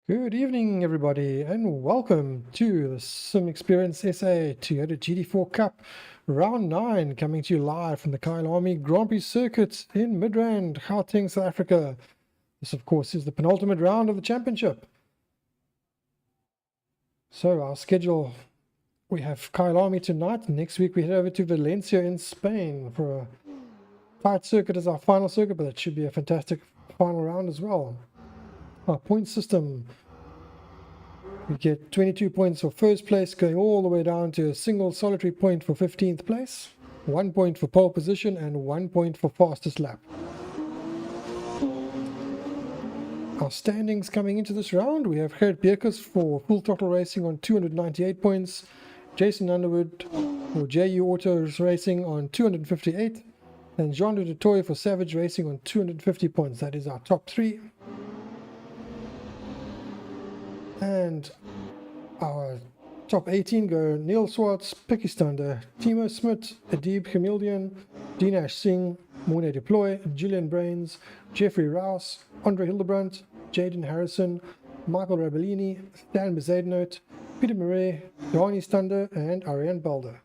Good evening, everybody, and welcome to the Sim Experience SA Toyota GT4 Cup Round 9, coming to you live from the Kyalami Grand Prix Circuit in Midrand, Gauteng, South Africa. This, of course, is the penultimate round of the championship. So, our schedule, we have Kyalami tonight. Next week, we head over to Valencia in Spain for a tight circuit as our final circuit, but it should be a fantastic final round as well. Our point system, we get 22 points for first place, going all the way down to a single solitary point for 15th place, 1 point for pole position, and 1 point for fastest lap. Our standings coming into this round, we have Gert Beekers for Full Throttle Racing on 298 points, Jason Underwood for JU Autos Racing on 258, and Jean de Toy for Savage Racing on 250 points. That is our top three. And our top 18 go Neil Swartz, Picky Stander, Timo Smit, Adib Chameleon, Dinash Singh, Morne Deploy, Julian Brains, Jeffrey Rouse, Andre Hildebrandt, Jaden Harrison, Michael Rabellini, Stan Bezadenote, Peter Murray, Johanny Stander, and Ariane Balder.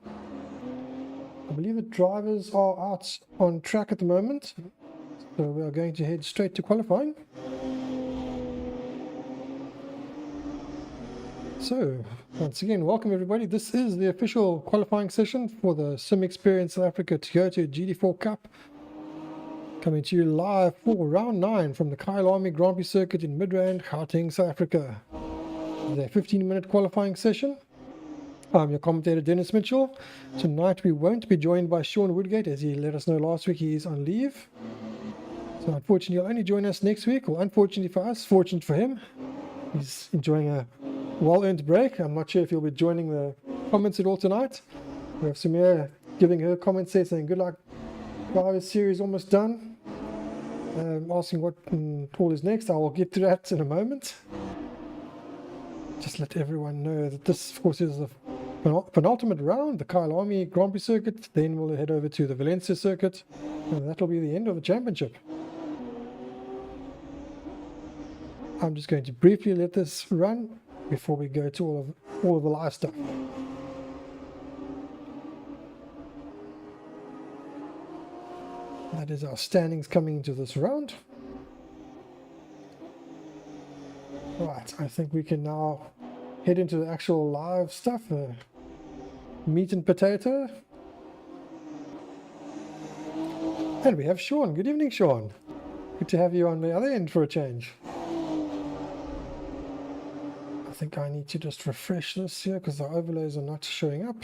I believe the drivers are out on track at the moment, so we are going to head straight to qualifying. So, once again, welcome everybody. This is the official qualifying session for the Sim Experience South Africa Toyota GT4 Cup. Coming to you live for round 9 from the Kyalami Grand Prix Circuit in Midrand, Gauteng, South Africa. This is a 15-minute qualifying session. I'm your commentator, Dennis Mitchell. Tonight we won't be joined by Sean Woodgate, as he let us know last week he is on leave. So unfortunately he'll only join us next week, or unfortunately for us, fortunate for him. He's enjoying a well-earned break. I'm not sure if he'll be joining the comments at all tonight. We have Samir giving her comments there saying good luck, driver's series almost done. Asking what all is next. I will get to that in a moment. Just let everyone know that this, of course, is the penultimate round, the Kyalami Grand Prix Circuit. Then we'll head over to the Valencia Circuit, and that'll be the end of the championship. I'm just going to briefly let this run before we go to all of the live stuff. That is our standings coming into this round. Right, I think we can now head into the actual live stuff, meat and potato. And we have Sean. Good evening, Sean. Good to have you on the other end for a change. I think I need to just refresh this here because the overlays are not showing up.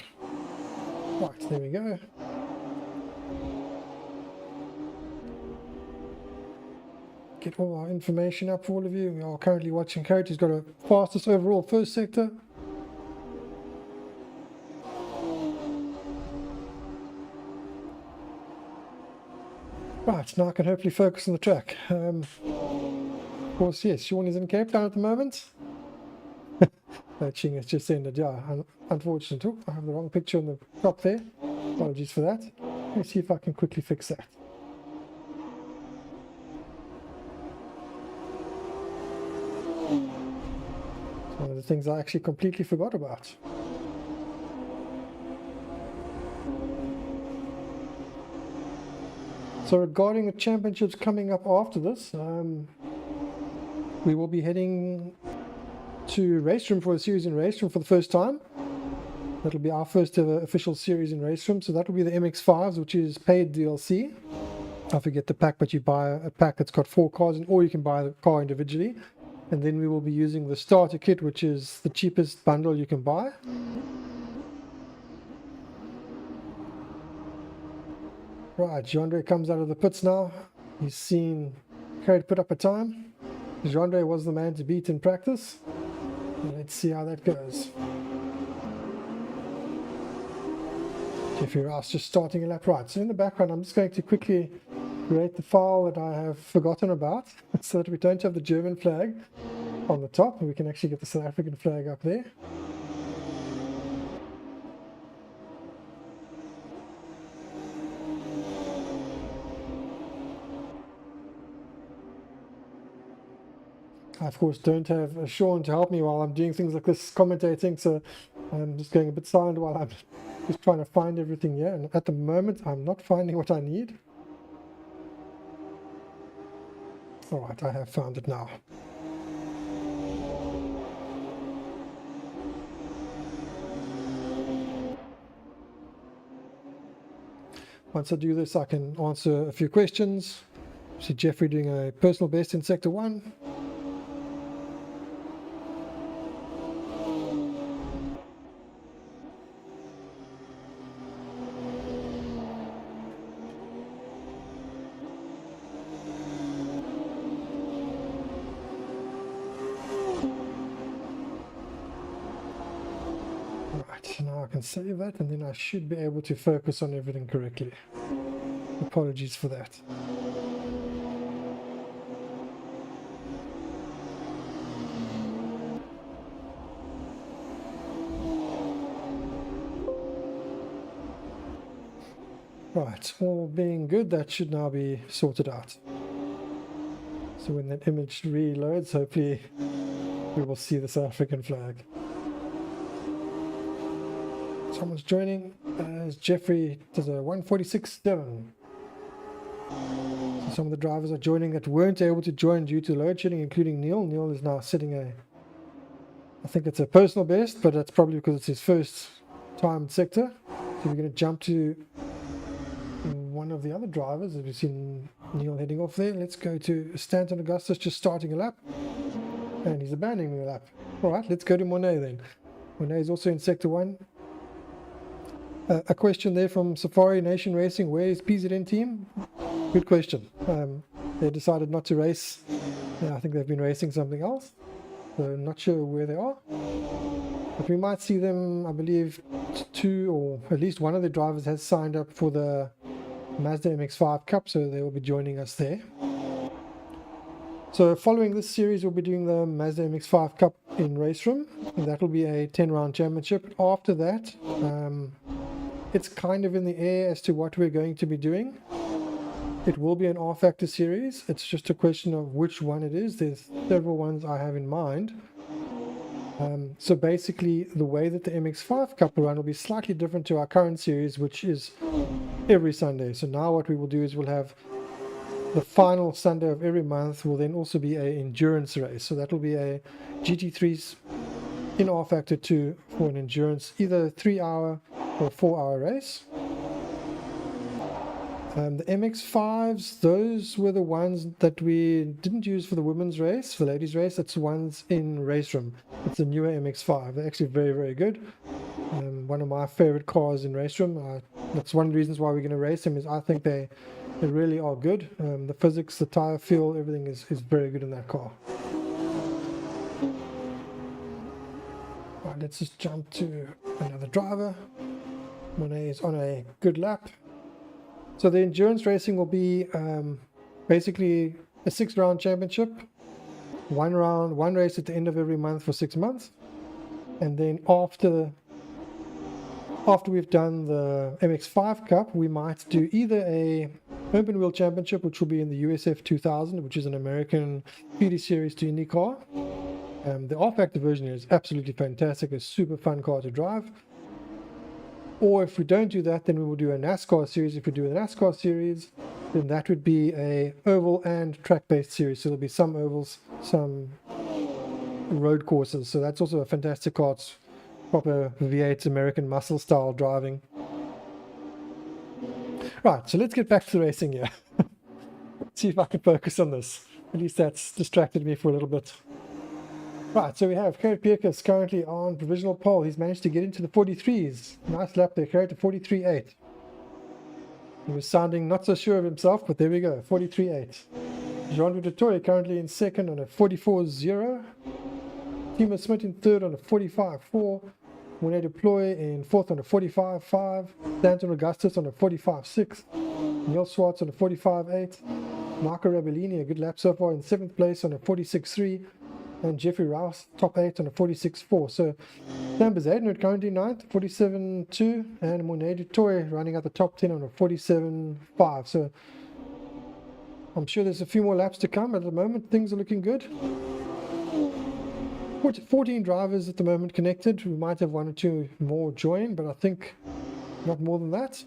Right, there we go. Get all our information up for all of you. We are currently watching Kurt. He's got a fastest overall first sector. Right, now I can hopefully focus on the track. Of course, yes, Sean is in Cape Town at the moment. That Ching has just ended, yeah, unfortunate. Oh, I have the wrong picture on the top there. Apologies for that. Let's see if I can quickly fix that. It's one of the things I actually completely forgot about. So regarding the championships coming up after this, we will be heading to Race Room for a series in Race Room for the first time. That'll be our first ever official series in Race Room. So that'll be the MX-5s, which is paid DLC. I forget the pack, but you buy a pack that's got 4 cars in, or you can buy the car individually. And then we will be using the starter kit, which is the cheapest bundle you can buy. Right, Jandre comes out of the pits now. He's seen Kurt put up a time. Jandre was the man to beat in practice. Let's see how that goes. Jeffrey Rouse just starting a lap. Right, so in the background I'm just going to quickly create the file that I have forgotten about so that we don't have the German flag on the top and we can actually get the South African flag up there. I, of course, don't have Sean to help me while I'm doing things like this, commentating, so I'm just going a bit silent while I'm just trying to find everything here. And at the moment, I'm not finding what I need. All right, I have found it now. Once I do this, I can answer a few questions. See Jeffrey doing a personal best in Sector 1. Right, now I can save that, and then I should be able to focus on everything correctly. Apologies for that. Right, all being good, that should now be sorted out. So when that image reloads, hopefully we will see the South African flag. Someone's joining as Jeffrey does a 146.7. So some of the drivers are joining that weren't able to join due to load shedding, including Neil. Neil is now setting I think it's a personal best, but that's probably because it's his first time in sector. So we're going to jump to one of the other drivers. As we've seen Neil heading off there. Let's go to Stanton Augustus, just starting a lap. And he's abandoning the lap. All right, let's go to Monet then. Monet is also in Sector 1. A question there from Safari Nation Racing. Where is PZN team? Good question. They decided not to race. Yeah, I think they've been racing something else. So not sure where they are. But we might see them, I believe, two or at least one of the drivers has signed up for the Mazda MX-5 Cup, so they will be joining us there. So following this series, we'll be doing the Mazda MX-5 Cup in Race Room, and that will be a 10-round championship. After that, it's kind of in the air as to what we're going to be doing. It will be an R-Factor series. It's just a question of which one it is. There's several ones I have in mind. So basically, the way that the MX-5 Cup will run will be slightly different to our current series, which is every Sunday. So now what we will do is we'll have the final Sunday of every month will then also be an endurance race. So that will be a GT3s in R-Factor 2 for an endurance, either 3-hour or 4-hour race. The MX-5s, those were the ones that we didn't use for the women's race, for the ladies' race. That's the ones in Race Room. It's a newer MX-5. They're actually very, very good. One of my favorite cars in Race Room. That's one of the reasons why we're going to race them, is I think they really are good. The physics, the tire feel, everything is very good in that car. Right, let's just jump to another driver. Monet is on a good lap. So the endurance racing will be basically a 6-round championship, one race at the end of every month for 6 months, and then after we've done the MX-5 Cup, we might do either a open wheel championship, which will be in the USF 2000, which is an American PD series to IndyCar. The R-Factor version is absolutely fantastic, a super fun car to drive. Or if we don't do that, then we will do a NASCAR series. If we do a NASCAR series, then that would be a oval and track-based series. So there'll be some ovals, some road courses. So that's also a fantastic car. It's proper V8 American muscle style driving. Right, so let's get back to the racing here. See if I can focus on this. At least that's distracted me for a little bit. Right, so we have Gerrit Pierkes currently on provisional pole. He's managed to get into the 43s. Nice lap there, Gerrit, to 43.8. He was sounding not so sure of himself, but there we go, 43.8. Jean-Louis du Toit currently in second on a 44.0. Timo Smit in third on a 45.4. Monet Deploy in fourth on a 45.5. Stanton Augustus on a 45.6. Neil Swartz on a 45.8. Marco Rabellini, a good lap so far, in seventh place on a 46.3. And Jeffrey Rouse, top 8 on a 46.4. So Sam Bezadenwood currently 9th, 47.2. And Monet du Toit running at the top 10 on a 47.5. So I'm sure there's a few more laps to come. At the moment, things are looking good. 14 drivers at the moment connected. We might have one or two more join, but I think not more than that.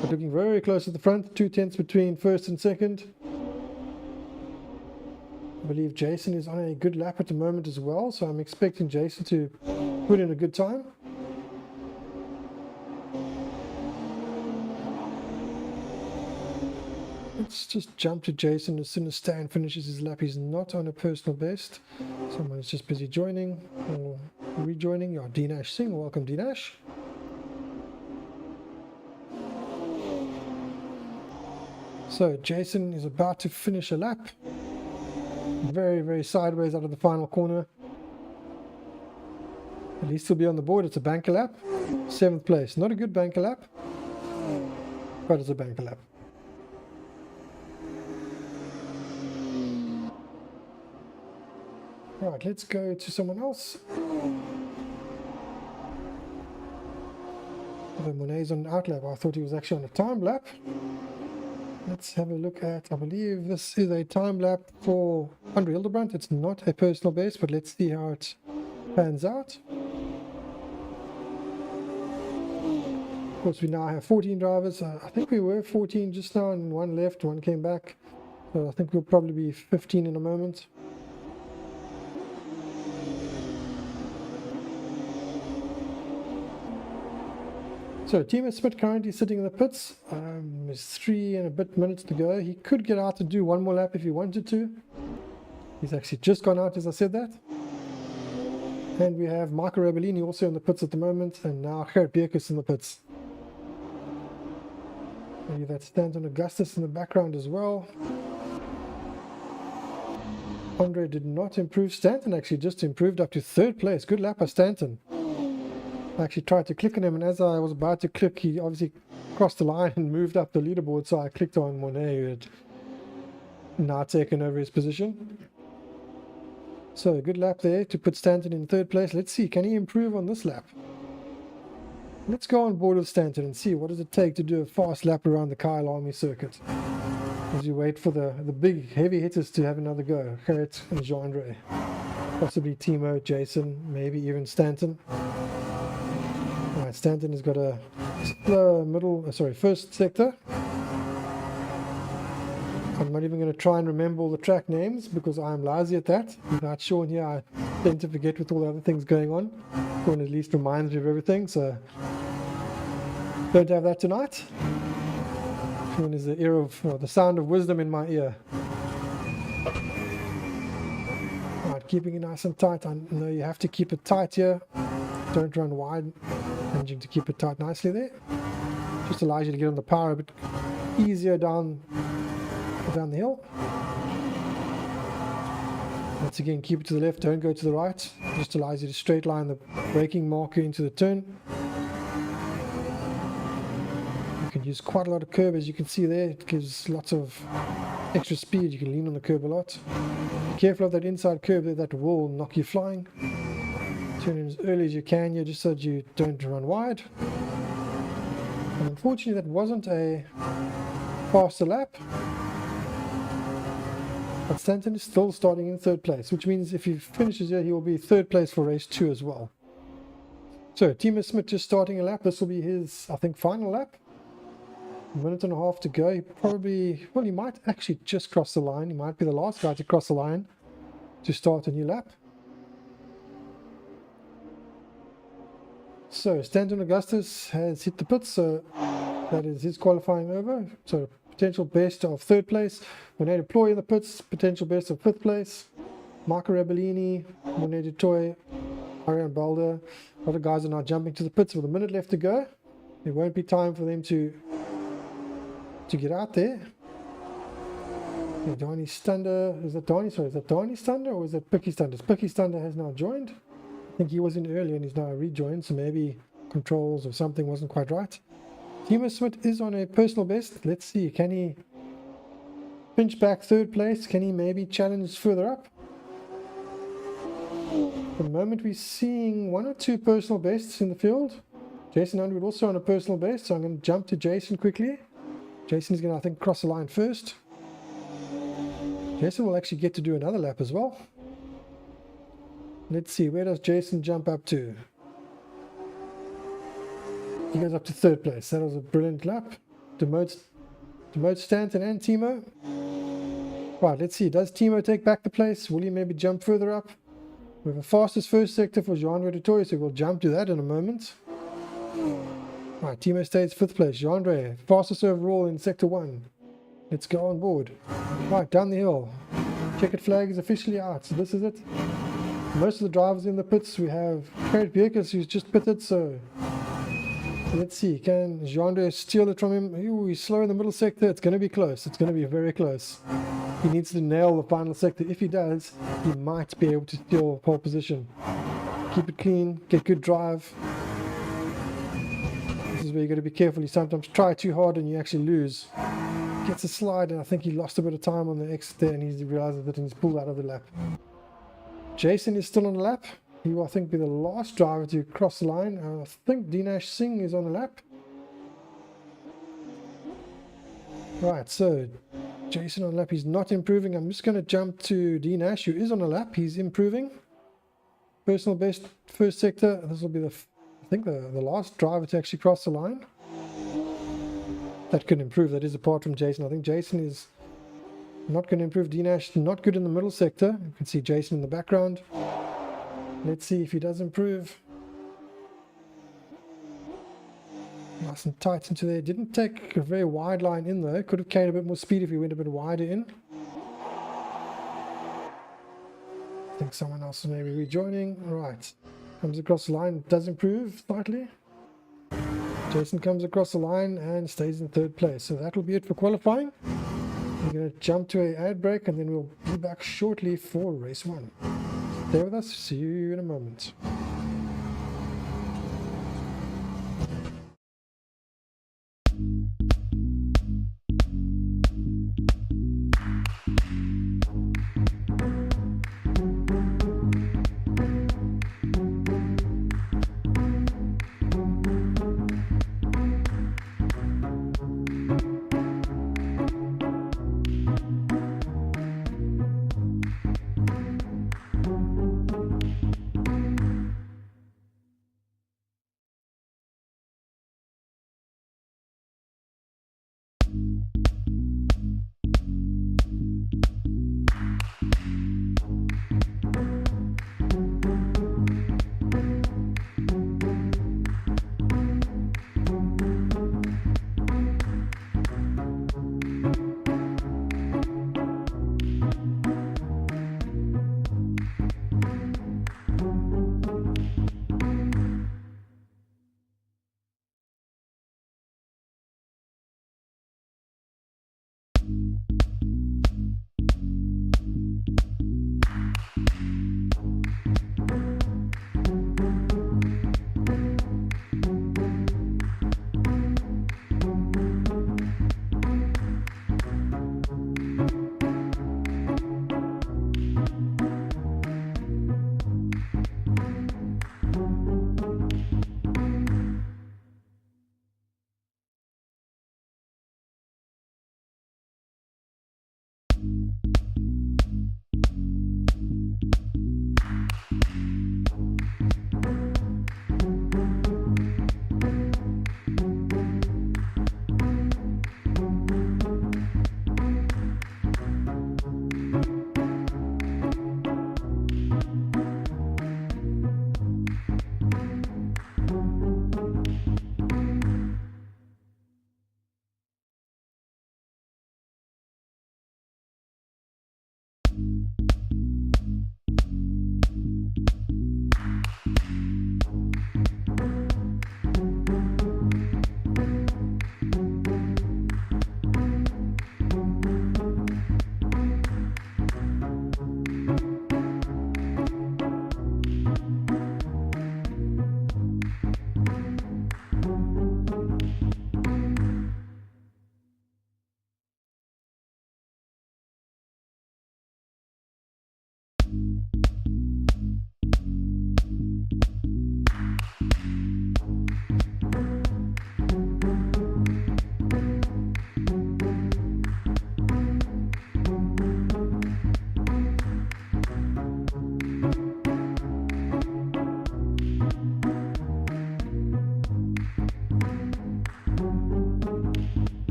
But looking very close at the front, 2/10 between first and second. I believe Jason is on a good lap at the moment as well, so I'm expecting Jason to put in a good time. Let's just jump to Jason as soon as Stan finishes his lap. He's not on a personal best. Someone is just busy joining or rejoining. Yeah, D-Nash Singh. Welcome, D-Nash. So Jason is about to finish a lap. Very, very sideways out of the final corner. At least he'll be on the board. It's a banker lap. 7th place. Not a good banker lap, but it's a banker lap. Right, let's go to someone else. Although Monet's on an out lap, I thought he was actually on a time lap. Let's have a look at, I believe this is a time lap for Andre Hildebrandt. It's not a personal best, but let's see how it pans out. Of course, we now have 14 drivers. I think we were 14 just now, and one left, one came back. So I think we'll probably be 15 in a moment. So Timo Smit currently sitting in the pits. There's 3 and a bit minutes to go. He could get out and do one more lap if he wanted to. He's actually just gone out as I said that. And we have Marco Rabellini also in the pits at the moment, and now Gerrit Bierkus in the pits. Maybe that's Stanton Augustus in the background as well. Andre did not improve. Stanton actually just improved up to 3rd place. Good lap by Stanton. I actually tried to click on him, and as I was about to click, he obviously crossed the line and moved up the leaderboard, so I clicked on Monet, who had now taken over his position. So good lap there to put Stanton in 3rd place. Let's see, can he improve on this lap? Let's go on board with Stanton and see what does it take to do a fast lap around the Kyalami circuit. As you wait for the big heavy hitters to have another go. Gerrit and Jean-Andre. Possibly Timo, Jason, maybe even Stanton. Right, Stanton has got a slow first sector. I'm not even going to try and remember all the track names because I'm lazy at that. Without Sean here, I tend to forget with all the other things going on. Sean at least reminds me of everything, so don't have that tonight. Sean is the ear of, well, the sound of wisdom in my ear. Right, keeping it nice and tight. I know you have to keep it tight here. Don't run wide. Managing to keep it tight nicely there. Just allows you to get on the power a bit easier down the hill. Once again, keep it to the left, don't go to the right. Just allows you to straight line the braking marker into the turn. You can use quite a lot of curb, as you can see there. It gives lots of extra speed. You can lean on the curb a lot. Be careful of that inside curb there, that will knock you flying. Turn in as early as you can here, just so that you don't run wide. And unfortunately, that wasn't a faster lap. But Stanton is still starting in 3rd place, which means if he finishes here, he will be 3rd place for race 2 as well. So Timo Smit just starting a lap. This will be his, I think, final lap. A minute and a half to go. He probably, well, he might actually just cross the line. He might be the last guy to cross the line to start a new lap. So Stanton Augustus has hit the pits, so that is his qualifying over. So potential best of 3rd place. Monet Deploy in the pits, potential best of 5th place. Marco Rabellini, Monet Detoy, Ariane Balder. A lot of guys are now jumping to the pits with a minute left to go. There won't be time for them to get out there. Yeah, Donnie Stunder, is that Donnie? Sorry, is that Donnie Stunder or is that Picky Stunder? Picky Stunder has now joined. I think he was in earlier and he's now rejoined, so maybe controls or something wasn't quite right. Timo Smit is on a personal best. Let's see, can he pinch back 3rd place? Can he maybe challenge further up? At the moment we're seeing 1 or 2 personal bests in the field. Jason Underwood also on a personal best, so I'm going to jump to Jason quickly. Jason is going to, I think, cross the line first. Jason will actually get to do another lap as well. Let's see, where does Jason jump up to? He goes up to 3rd place. That was a brilliant lap. Demotes Stanton and Timo. Right, let's see. Does Timo take back the place? Will he maybe jump further up? We have a fastest first sector for Jean-Ray Dutoy, so we'll jump to that in a moment. Right, Timo stays 5th place. Jean-Ray, fastest overall in Sector 1. Let's go on board. Right, down the hill. Checkered flag is officially out, so this is it. Most of the drivers in the pits. We have Kurt Bierkes, who's just pitted, so let's see. Can Jean-Ray steal it from him? Ooh, he's slow in the middle sector. It's going to be close. It's going to be very close. He needs to nail the final sector. If he does, he might be able to steal pole position. Keep it clean, get good drive. This is where you got to be careful. You sometimes try too hard and you actually lose. Gets a slide, and I think he lost a bit of time on the exit there, and he realizes that he's pulled out of the lap. Jason is still on the lap. He will, I think, be the last driver to cross the line. I think Dinesh Singh is on the lap. Right, so Jason on the lap. He's not improving. I'm just going to jump to Dinesh, who is on the lap. He's improving. Personal best first sector. This will be the, I think, the last driver to actually cross the line. That could improve. That is apart from Jason. I think Jason is not going to improve. Dinesh not good in the middle sector. You can see Jason in the background. Let's see if he does improve. Nice and tight into there. Didn't take a very wide line in though. Could have carried a bit more speed if he went a bit wider in. I think someone else is maybe rejoining. Right. Comes across the line. Does improve slightly. Jason comes across the line and stays in 3rd place. So that will be it for qualifying. We're going to jump to an ad break and then we'll be back shortly for race 1. Stay with us. See you in a moment.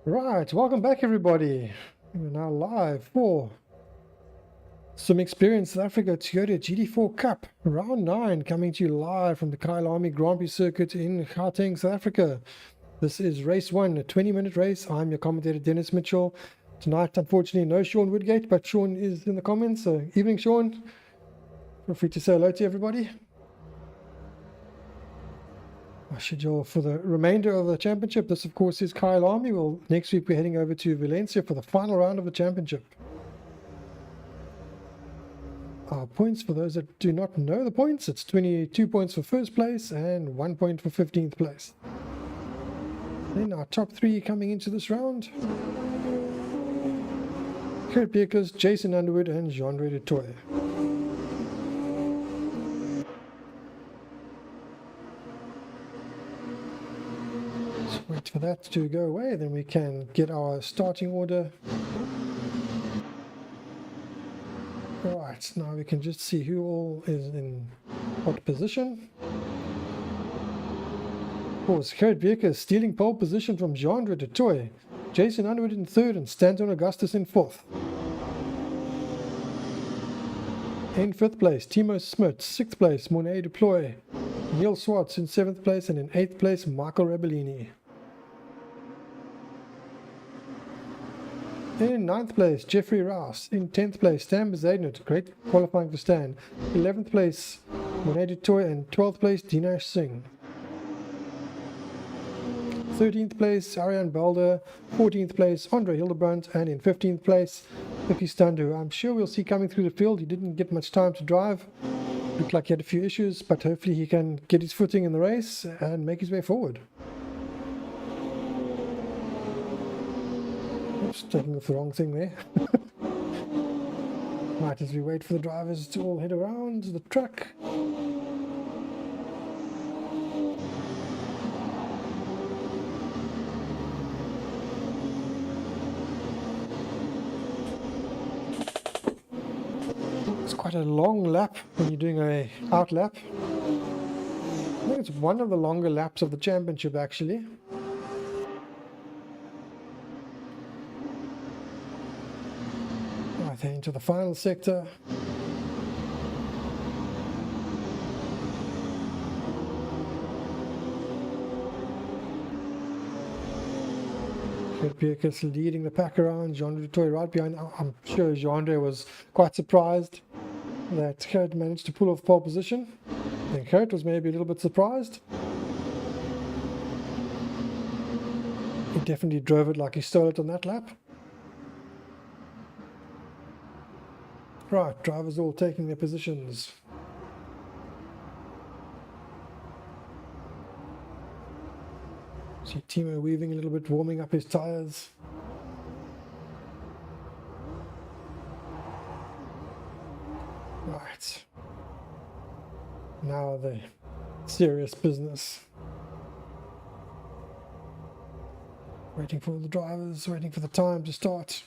Right, welcome back everybody. We're now live for Sim Experience South Africa Toyota GT4 Cup, round 9, coming to you live from the Kyalami Grand Prix circuit in Gauteng, South Africa. This is race 1, a 20-minute race. I'm your commentator Dennis Mitchell. Tonight, unfortunately, no Sean Woodgate, but Sean is in the comments. So, evening, Sean. Feel free to say hello to everybody. Our schedule for the remainder of the championship. This, of course, is Kyalami. Well, next week we're heading over to Valencia for the final round of the championship. Our points, for those that do not know the points, it's 22 points for first place and 1 point for 15th place. Then our top 3 coming into this round: Kurt Beekers, Jason Underwood, and Jean-Ray du Toit. Wait for that to go away, then we can get our starting order. Right, now we can just see who all is in what position. Of course, Kurt Beekers stealing pole position from Jean-Ray du Toit. Jason Underwood in 3rd and Stanton Augustus in 4th. In 5th place, Timo Smit. 6th place, Monet Deploy. Neil Swartz in 7th place, and in 8th place, Michael Rebellini. In 9th place, Jeffrey Rouse. In 10th place, Stan Bezaidnut. Great qualifying for Stan. 11th place, Monet du Toit, and 12th place, Dinesh Singh. 13th place, Ariane Belder. 14th place, Andre Hildebrandt, and in 15th place, Vicky Standu. I'm sure we'll see coming through the field. He didn't get much time to drive. Looked like he had a few issues, but hopefully he can get his footing in the race and make his way forward. Oops, taking off the wrong thing there. Right, as we wait for the drivers to all head around the track. It's quite a long lap when you're doing a out lap. I think it's one of the longer laps of the championship actually. Right, then into the final sector. Kurt Beekers leading the pack around, Jean-Ray du Toit right behind. I'm sure Jean-Ray was quite surprised that Kurt managed to pull off pole position. I think Kurt was maybe a little bit surprised. He definitely drove it like he stole it on that lap. Right, drivers all taking their positions. See Timo weaving a little bit, warming up his tires. Right. Now the serious business. Waiting for the drivers, waiting for the time to start.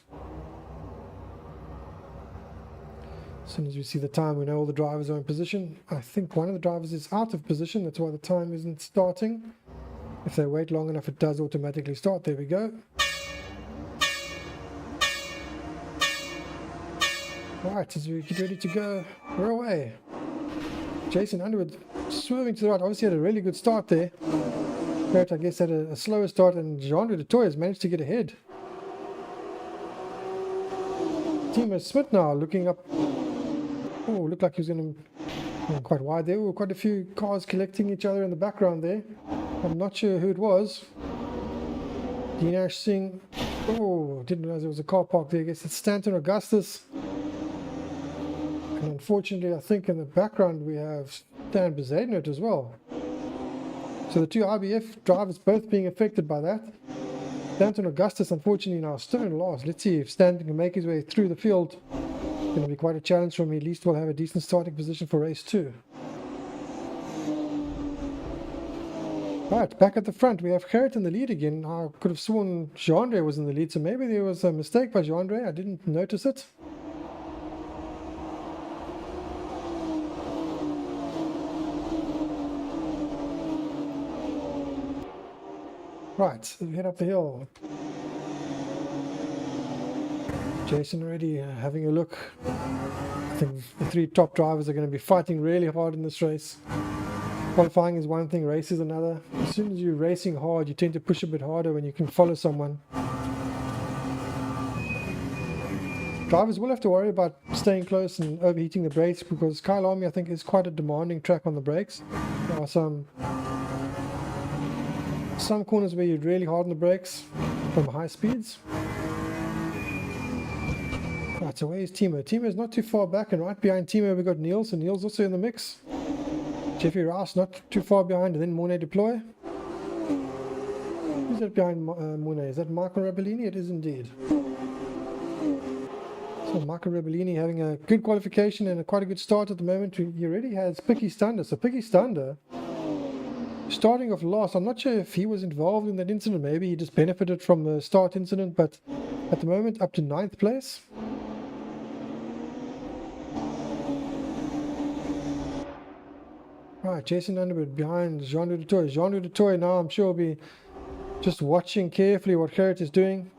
As soon as we see the time, we know all the drivers are in position. I think one of the drivers is out of position, that's why the time isn't starting. If they wait long enough, it does automatically start. There we go. Right, as we get ready to go, we're away. Jason Underwood swerving to the right, obviously had a really good start there. Kurt, I guess, had a slower start, and Jean-Ray du Toit has managed to get ahead. Timo Smit now looking up. Oh, looked like he was going to go quite wide there. There were quite a few cars collecting each other in the background there. I'm not sure who it was. Dinesh Singh. Oh, didn't realize there was a car park there. I guess it's Stanton Augustus. And unfortunately, I think in the background we have Stan Bezaidnut as well. So the two IBF drivers both being affected by that. Stanton Augustus, unfortunately, now stone last. Let's see if Stanton can make his way through the field. It's going to be quite a challenge for him. At least we'll have a decent starting position for race 2. Right, back at the front, we have Gerrit in the lead again. I could have sworn Jean-Ray was in the lead, so maybe there was a mistake by Jean-Ray. I didn't notice it. Right, so we head up the hill. Jason already having a look. I think the three top drivers are going to be fighting really hard in this race. Qualifying is one thing, race is another. As soon as you're racing hard, you tend to push a bit harder when you can follow someone. Drivers will have to worry about staying close and overheating the brakes, because Kyalami, I think, is quite a demanding track on the brakes. There are some corners where you really harden the brakes from high speeds. Right, so where's Timo? Timo is not too far back, and right behind Timo we've got Niels, and Niels also in the mix. Jeffrey Rouse not too far behind, and then Mornay Deploy. Who's that behind Mornay? Is that Marco Rabellini? It is indeed. So Marco Rabellini having a good qualification and quite a good start at the moment. He already has Picky Stander. So Picky Stander, starting off last, I'm not sure if he was involved in that incident. Maybe he just benefited from the start incident, but at the moment up to 9th place. Right, Jason Underwood behind Jean-Louis Dutoy. Jean-Louis Dutoy now, I'm sure, will be just watching carefully what Gerrit is doing.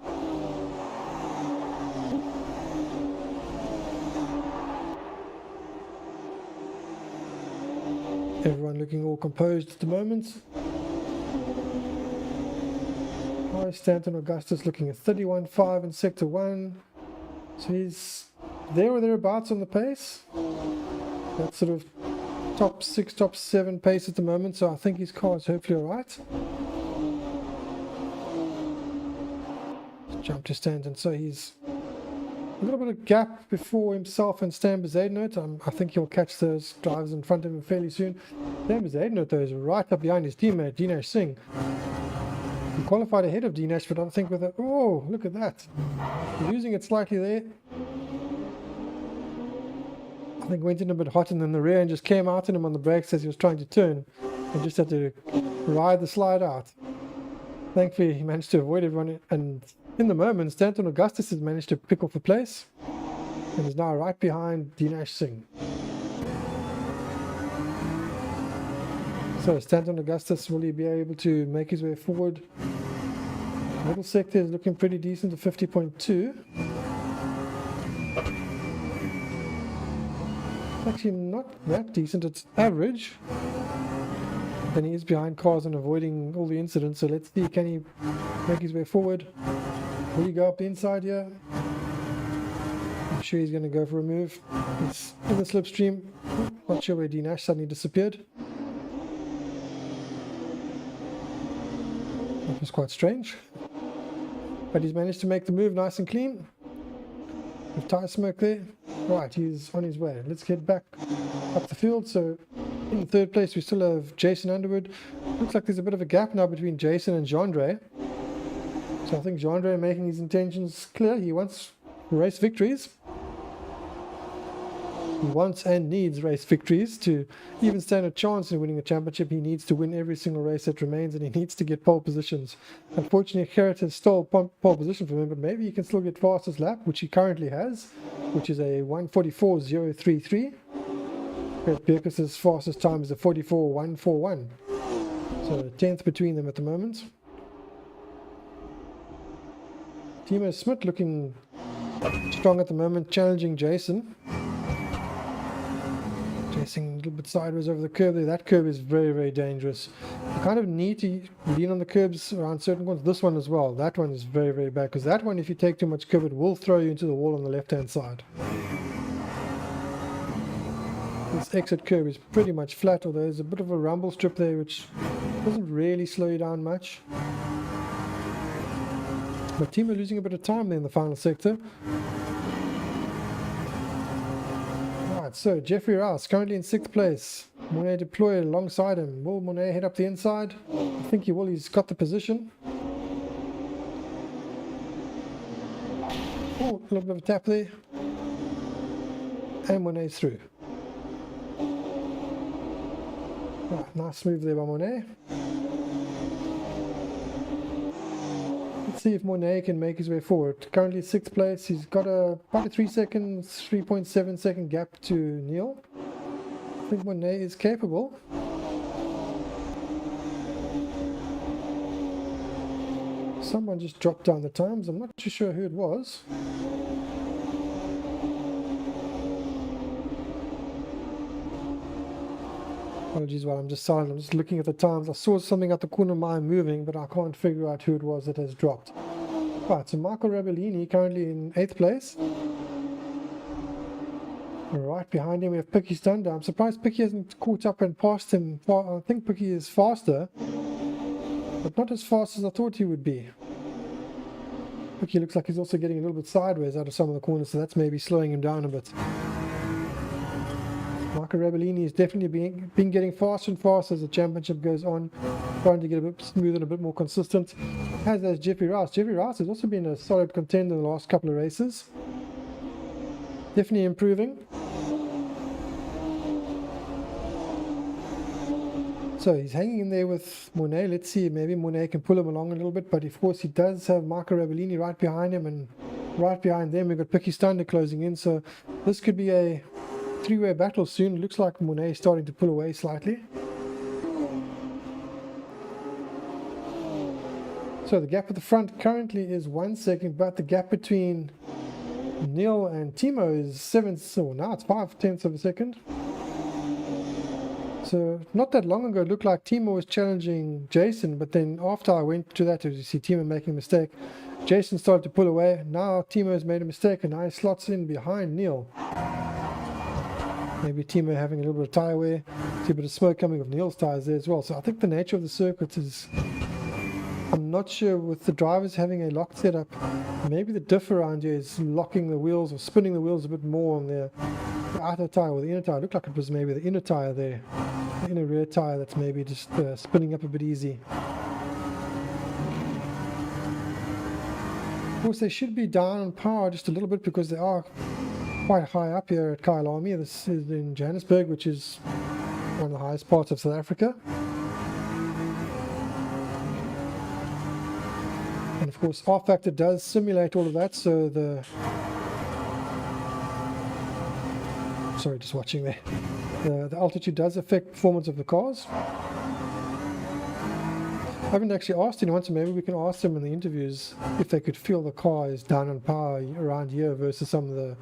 Everyone looking all composed at the moment. Stanton Augustus looking at 31.5 in Sector 1. So he's there or thereabouts on the pace. That's sort of top 6, top 7 pace at the moment, so I think his car is hopefully alright. Jump to Stanton, so he's a little bit of gap before himself and Stan Bezuidenhout. I think he'll catch those drivers in front of him fairly soon. Stan Bezuidenhout though is right up behind his teammate Dinesh Singh. He qualified ahead of Dinesh, but I think with a... Oh, look at that. Losing it slightly there. I think went in a bit hot and then the rear and just came out in him on the brakes as he was trying to turn, and just had to ride the slide out. Thankfully he managed to avoid everyone, and in the moment Stanton Augustus has managed to pick off a place and is now right behind Dinesh Singh. So Stanton Augustus, will he be able to make his way forward? Middle sector is looking pretty decent at 50.2. Actually not that decent, it's average. Then he is behind cars and avoiding all the incidents, so let's see, can he make his way forward? Will he go up the inside here? I'm sure he's going to go for a move. He's in the slipstream. Not sure where Dinesh suddenly disappeared. That was quite strange. But he's managed to make the move nice and clean. With tyre smoke there. Right, he's on his way. Let's get back up the field. So in the 3rd place we still have Jason Underwood. Looks like there's a bit of a gap now between Jason and Jean-Dre. So I think Jean-Dre making his intentions clear. He wants race victories. He wants and needs race victories to even stand a chance in winning the championship. He needs to win every single race that remains, and he needs to get pole positions. Unfortunately, Gerrit has stole pole position from him, but maybe he can still get fastest lap, which he currently has, which is a 1:44.033. Gerrit Birkus's fastest time is a 44.141. So a 10th between them at the moment. Timo Smith looking strong at the moment, challenging Jason. Jason a little bit sideways over the curb there. That curb is very, very dangerous. You kind of need to lean on the curbs around certain corners. This one as well. That one is very, very bad, because that one, if you take too much curb, it will throw you into the wall on the left-hand side. This exit curb is pretty much flat, although there's a bit of a rumble strip there, which doesn't really slow you down much. But Timo losing a bit of time there in the final sector. Right, so Jeffrey Rouse currently in 6th place. Mornay Deploy alongside him. Will Mornay head up the inside? I think he will. He's got the position. Oh, a little bit of a tap there. And Mornay's through. Right, nice move there by Mornay. Let's see if Mornay can make his way forward. Currently 6th place. He's got about a 3.7 second gap to Neil. I think Mornay is capable. Someone just dropped down the times. I'm not too sure who it was. Apologies while I'm just silent. I'm just looking at the times. I saw something at the corner of my eye moving, but I can't figure out who it was that has dropped. Right, so Michael Rabellini currently in 8th place. Right behind him we have Picky Thunder. I'm surprised Picky hasn't caught up and passed him. I think Picky is faster, but not as fast as I thought he would be. Picky looks like he's also getting a little bit sideways out of some of the corners, so that's maybe slowing him down a bit. Michael Rabellini has definitely been getting faster and faster as the championship goes on, trying to get a bit smoother and a bit more consistent, as has Jeffrey Rouse. Jeffrey Rouse has also been a solid contender in the last couple of races. Definitely improving. So he's hanging in there with Monet. Let's see, maybe Monet can pull him along a little bit, but of course he does have Michael Rabellini right behind him, and right behind them we've got Picky Thunder closing in, so this could be a three-way battle soon. It looks like Monet is starting to pull away slightly. So the gap at the front currently is 1 second, but the gap between Neil and Timo is 7, so now it's 5/10 of a second. So not that long ago it looked like Timo was challenging Jason, but then after I went to that, as you see Timo making a mistake, Jason started to pull away. Now Timo has made a mistake and now he slots in behind Neil. Maybe Timo having a little bit of tyre wear. See a bit of smoke coming off Neil's tyres there as well. So I think the nature of the circuit is, I'm not sure with the drivers having a locked setup, maybe the diff around here is locking the wheels or spinning the wheels a bit more on the outer tyre or the inner tyre. It looked like it was maybe the inner tyre there, the inner rear tyre that's maybe just spinning up a bit easy. Of course they should be down on power just a little bit because they are quite high up here at Kyalami. This is in Johannesburg, which is one of the highest parts of South Africa. And of course R factor does simulate all of that, so the just watching there. The altitude does affect performance of the cars. I haven't actually asked anyone, so maybe we can ask them in the interviews if they could feel the car is down on power around here versus some of the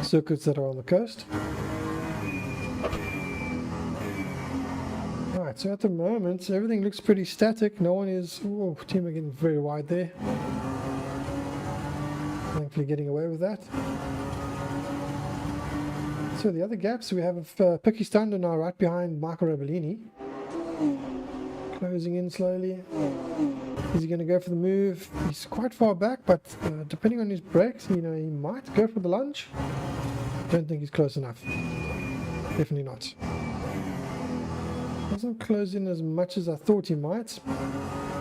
circuits that are on the coast. Alright, so at the moment everything looks pretty static. No one is... Oh, Timo getting very wide there. Thankfully getting away with that. So the other gaps we have Picky Thunder now right behind Michael Rabellini. Closing in slowly. Is he going to go for the move? He's quite far back, but depending on his brakes, he might go for the lunge. Don't think he's close enough. Definitely not. Doesn't close in as much as I thought he might.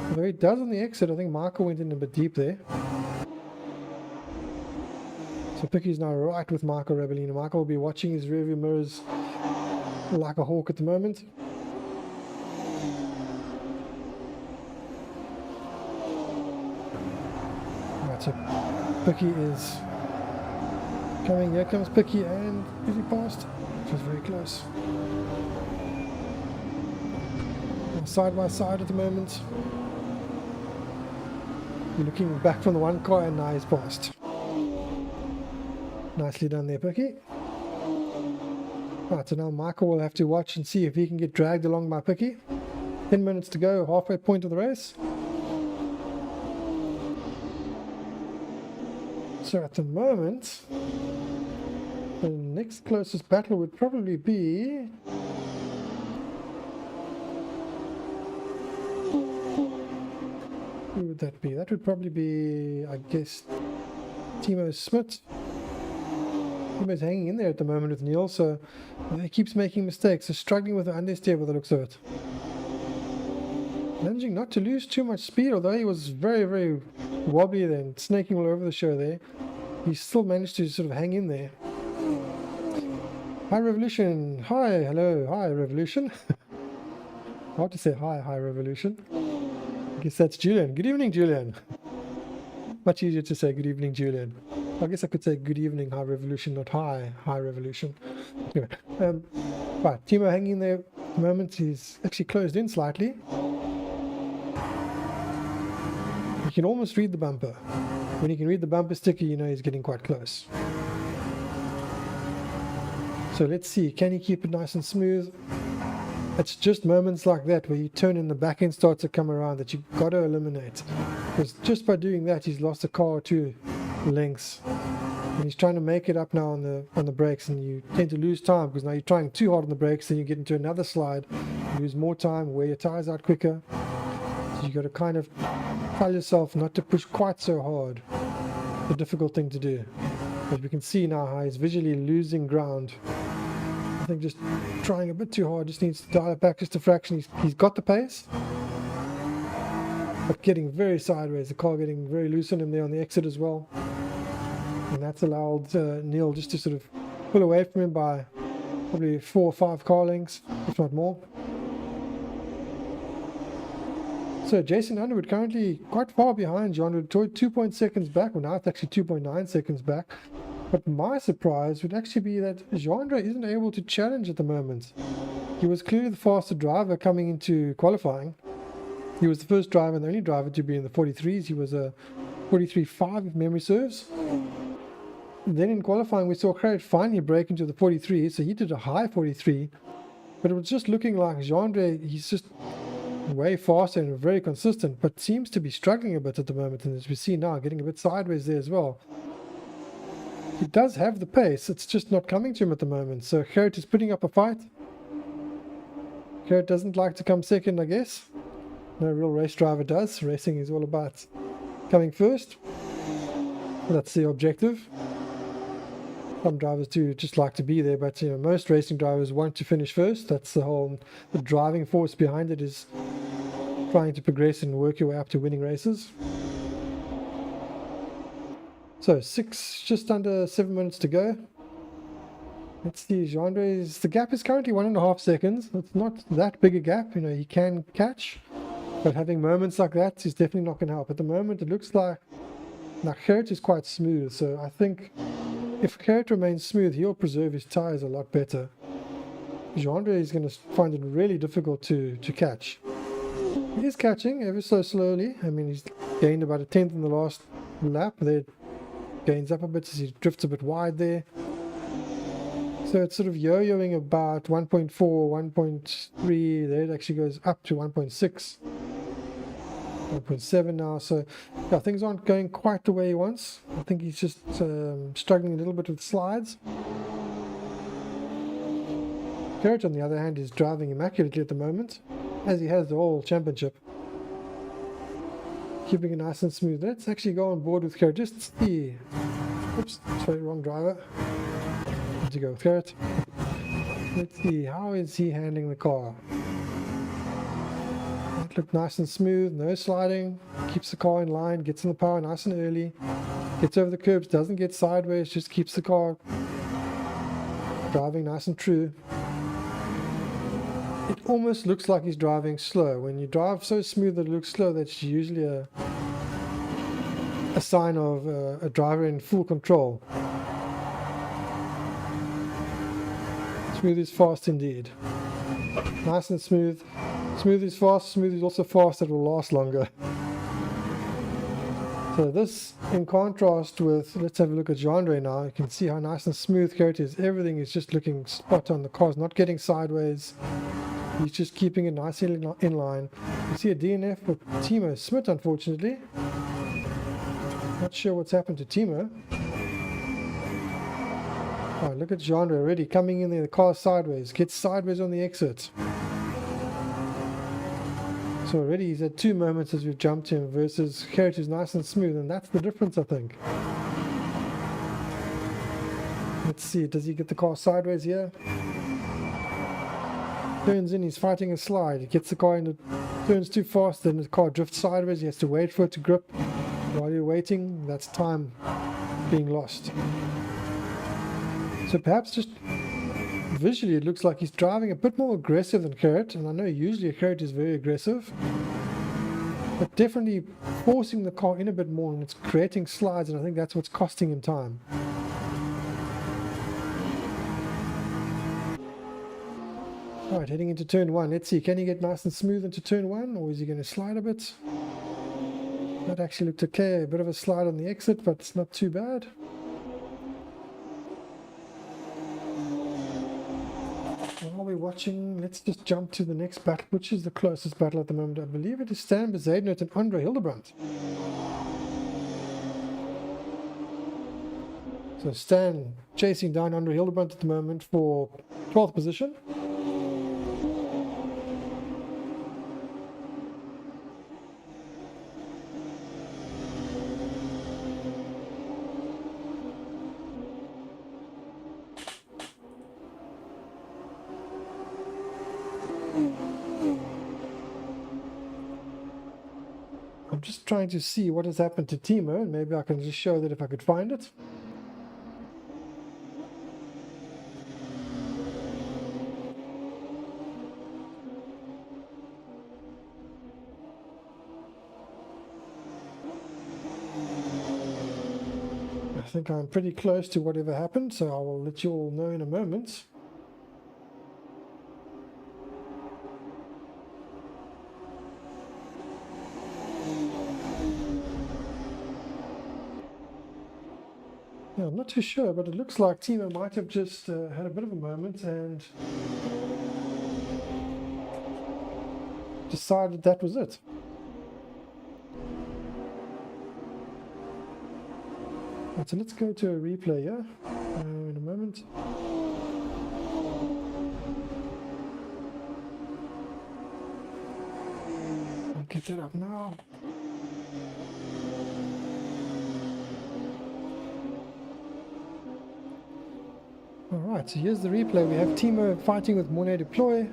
Although he does on the exit. I think Michael went in a bit deep there. So Picky's now right with Michael Rabellini. Michael will be watching his rearview mirrors like a hawk at the moment. Right, so Picky is coming. Here comes Picky, and is he passed? It was very close. Side by side at the moment. You're looking back from the one car, and now he's passed. Nicely done there, Picky. Right, so now Michael will have to watch and see if he can get dragged along by Picky. 10 minutes to go, halfway point of the race. So at the moment, the next closest battle would probably be... Who would that be? That would probably be, I guess, Timo Smit. Timo's hanging in there at the moment with Neil, so he keeps making mistakes. So struggling with the understeer by the looks of it. Managing not to lose too much speed, although he was very, very wobbly then, snaking all over the show there. He still managed to sort of hang in there. Hi Revolution. Hi, hello, hi Revolution. Hard to say hi Revolution. I guess that's Julian. Good evening, Julian. Much easier to say good evening, Julian. I guess I could say good evening, Hi Revolution, not hi Revolution. Anyway, right, Timo hanging there at the moment. He's actually closed in slightly. You can almost read the bumper. When you can read the bumper sticker, you know he's getting quite close. So let's see, can he keep it nice and smooth? It's just moments like that where you turn and the back end starts to come around that you've got to eliminate. Because just by doing that, he's lost a car or 2 lengths. And he's trying to make it up now on the brakes, and you tend to lose time because now you're trying too hard on the brakes, then you get into another slide, you lose more time, wear your tires out quicker. So you got to kind of tell yourself not to push quite so hard. It's a difficult thing to do. But we can see now how he's visually losing ground. I think just trying a bit too hard, just needs to dial it back just a fraction. He's got the pace, but getting very sideways, the car getting very loose on him there on the exit as well. And that's allowed Neil just to sort of pull away from him by probably 4 or 5 car lengths, if not more. So Jason Underwood currently quite far behind John Wood, 2 seconds back. Well, now it's actually 2.9 seconds back. But my surprise would actually be that Jeandre isn't able to challenge at the moment. He was clearly the faster driver coming into qualifying. He was the first driver and the only driver to be in the 43s. He was a 43.5 if memory serves. Then in qualifying we saw Gerrit finally break into the 43, so he did a high 43, but it was just looking like Jeandre, he's just way faster and very consistent, but seems to be struggling a bit at the moment, and as we see now, getting a bit sideways there as well. He does have the pace, it's just not coming to him at the moment, so Gerrit is putting up a fight. Gerrit doesn't like to come second, I guess. No real race driver does. Racing is all about coming first. That's the objective. Some drivers do just like to be there, but you know, most racing drivers want to finish first. That's the driving force behind it, is trying to progress and work your way up to winning races. So just under 7 minutes to go. Let's see, Jeandre's, the gap is currently 1.5 seconds. It's not that big a gap, you know, he can catch, but having moments like that is definitely not going to help. At the moment it looks like Gerrit is quite smooth, so I think if Gerrit remains smooth, he'll preserve his tires a lot better. Jeandre is going to find it really difficult to catch. He is catching ever so slowly. I mean, he's gained about a 10th in the last lap. There gains up a bit as he drifts a bit wide there. So it's sort of yo-yoing about 1.4, 1.3. There it actually goes up to 1.6. 1.7 now, so yeah, things aren't going quite the way he wants. I think he's just struggling a little bit with slides. Gerrit, on the other hand, is driving immaculately at the moment, as he has the whole championship. Keeping it nice and smooth. Let's actually go on board with Gerrit. Just see. Oops, sorry, wrong driver. Let's go with Gerrit. Let's see, how is he handling the car? Look nice and smooth, no sliding, keeps the car in line, gets in the power nice and early, gets over the curbs, doesn't get sideways, just keeps the car driving nice and true. It almost looks like he's driving slow. When you drive so smooth that it looks slow, that's usually a sign of a driver in full control. Smooth is fast indeed. Nice and smooth. Smooth is fast, smooth is also fast, it will last longer. So this, in contrast with, let's have a look at Jeandre now. You can see how nice and smooth Gerrit is. Everything is just looking spot on. The car's not getting sideways. He's just keeping it nicely in line. You see a DNF for Timo Smit, unfortunately. Not sure what's happened to Timo. Oh, look at Jeandre already coming in there. The car's sideways. Gets sideways on the exit. So already he's had 2 moments as we've jumped him versus Gerrit is nice and smooth, and that's the difference, I think. Let's see, does he get the car sideways here? Turns in, he's fighting a slide. He gets the car into turns too fast, then the car drifts sideways. He has to wait for it to grip. While you're waiting, that's time being lost. So perhaps just visually it looks like he's driving a bit more aggressive than Gerrit, and I know usually Gerrit is very aggressive, but definitely forcing the car in a bit more, and it's creating slides, and I think that's what's costing him time. Alright, heading into turn 1. Let's see, can he get nice and smooth into turn 1, or is he going to slide a bit? That actually looked okay, a bit of a slide on the exit, but it's not too bad. While we're watching, let's just jump to the next battle, which is the closest battle at the moment. I believe it is Stan Bezuidenhout and Andre Hildebrandt. So Stan chasing down Andre Hildebrandt at the moment for 12th position. I'm just trying to see what has happened to Timo, and maybe I can just show that if I could find it. I think I'm pretty close to whatever happened, so I will let you all know in a moment. Yeah, I'm not too sure, but it looks like Timo might have just had a bit of a moment and decided that was it. Right, so let's go to a replay here in a moment. I'll get that up now. Alright, so here's the replay. We have Timo fighting with Mornay Deploy.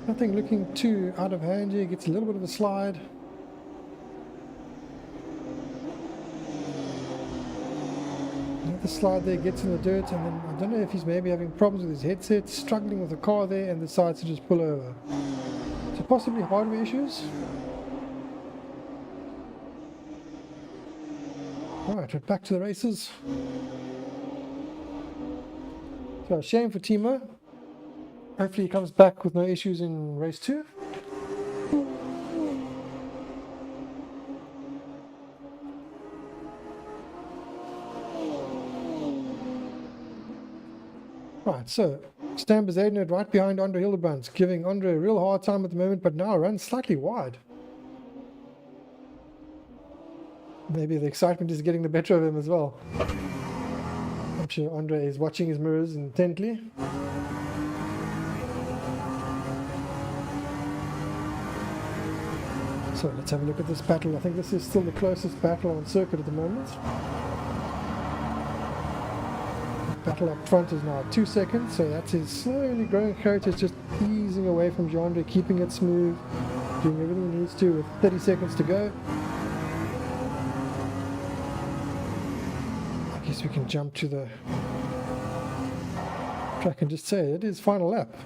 Nothing looking too out of hand here, gets a little bit of a slide. The slide there, gets in the dirt, and then I don't know if he's maybe having problems with his headset, struggling with the car there, and decides to just pull over. So possibly hardware issues. Alright, we're back to the races. So a shame for Timo. Hopefully he comes back with no issues in race 2. Right, so Stan Bezuidenhout right behind Andre Hildebrandt, giving Andre a real hard time at the moment, but now runs slightly wide. Maybe the excitement is getting the better of him as well. I'm sure Andre is watching his mirrors intently. So let's have a look at this battle. I think this is still the closest battle on circuit at the moment. Battle up front is now 2 seconds, so that's his slowly growing character, just easing away from Andre, keeping it smooth, doing everything he needs to with 30 seconds to go. I guess we can jump to the track and just say it is final lap.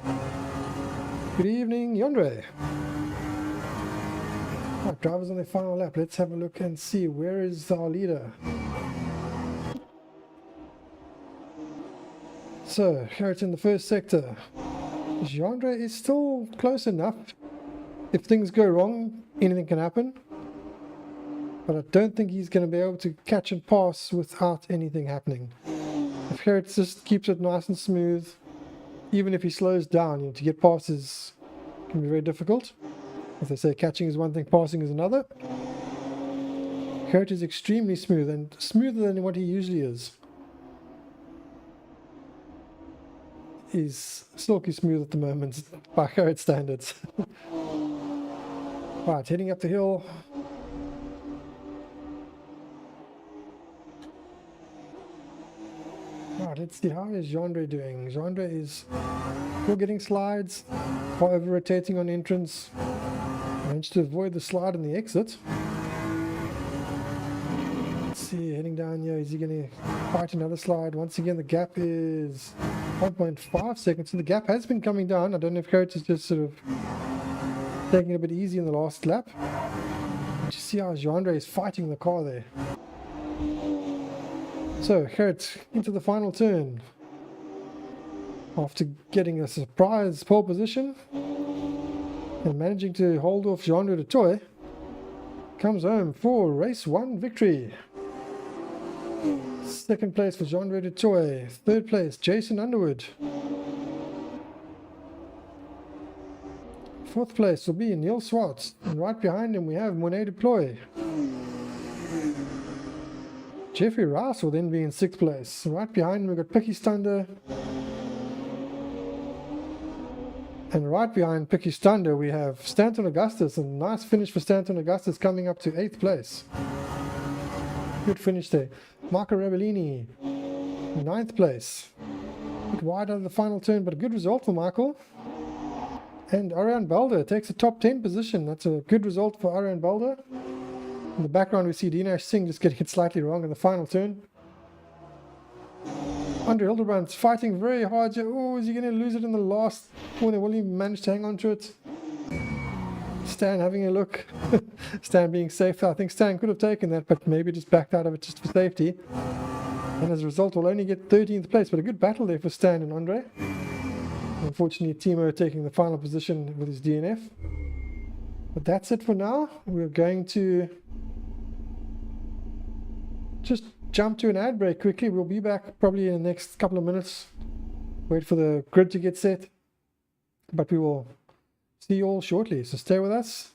Good evening, Andre. Right, drivers on their final lap. Let's have a look and see where is our leader. So, here it's in the first sector. Andre is still close enough. If things go wrong, anything can happen. But I don't think he's going to be able to catch and pass without anything happening. If Gerrit just keeps it nice and smooth, even if he slows down, to get past can be very difficult. As they say, catching is one thing, passing is another. Gerrit is extremely smooth, and smoother than what he usually is. He's silky smooth at the moment by Gerrit standards. Right, heading up the hill. Right, let's see, how is Andre doing? Andre is still getting slides, while over rotating on entrance. Managed to avoid the slide and the exit. Let's see, heading down here, is he going to fight another slide? Once again, the gap is 1.5 seconds, so the gap has been coming down. I don't know if Gerrit is just sort of taking it a bit easy in the last lap. But you see how Andre is fighting the car there. So, Gerrit into the final turn. After getting a surprise pole position and managing to hold off Andre de Toy, comes home for race 1 victory. Second place for Jean Redutoy. Third place, Jason Underwood. Fourth place will be Neil Swartz. And right behind him we have Monet Deploy. Jeffrey Rice will then be in sixth place. Right behind him we've got Picky Stunder. And right behind Picky Stunder we have Stanton Augustus. A nice finish for Stanton Augustus, coming up to eighth place. Good finish there. Marco Rabellini, ninth place. A bit wide out of the final turn, but a good result for Michael. And Ariane Balder takes a top 10 position. That's a good result for Ariane Balder. In the background we see Dinesh Singh just getting it slightly wrong in the final turn. Andre Hildebrandt's fighting very hard here. Oh, is he going to lose it in the last corner? Will he manage to hang on to it? Stan having a look. Stan being safe. I think Stan could have taken that, but maybe just backed out of it just for safety. And as a result, will only get 13th place. But a good battle there for Stan and Andre. Unfortunately, Timo taking the final position with his DNF. But that's it for now. We're going to just jump to an ad break quickly. We'll be back probably in the next couple of minutes. Wait for the grid to get set. But we will see you all shortly. So stay with us.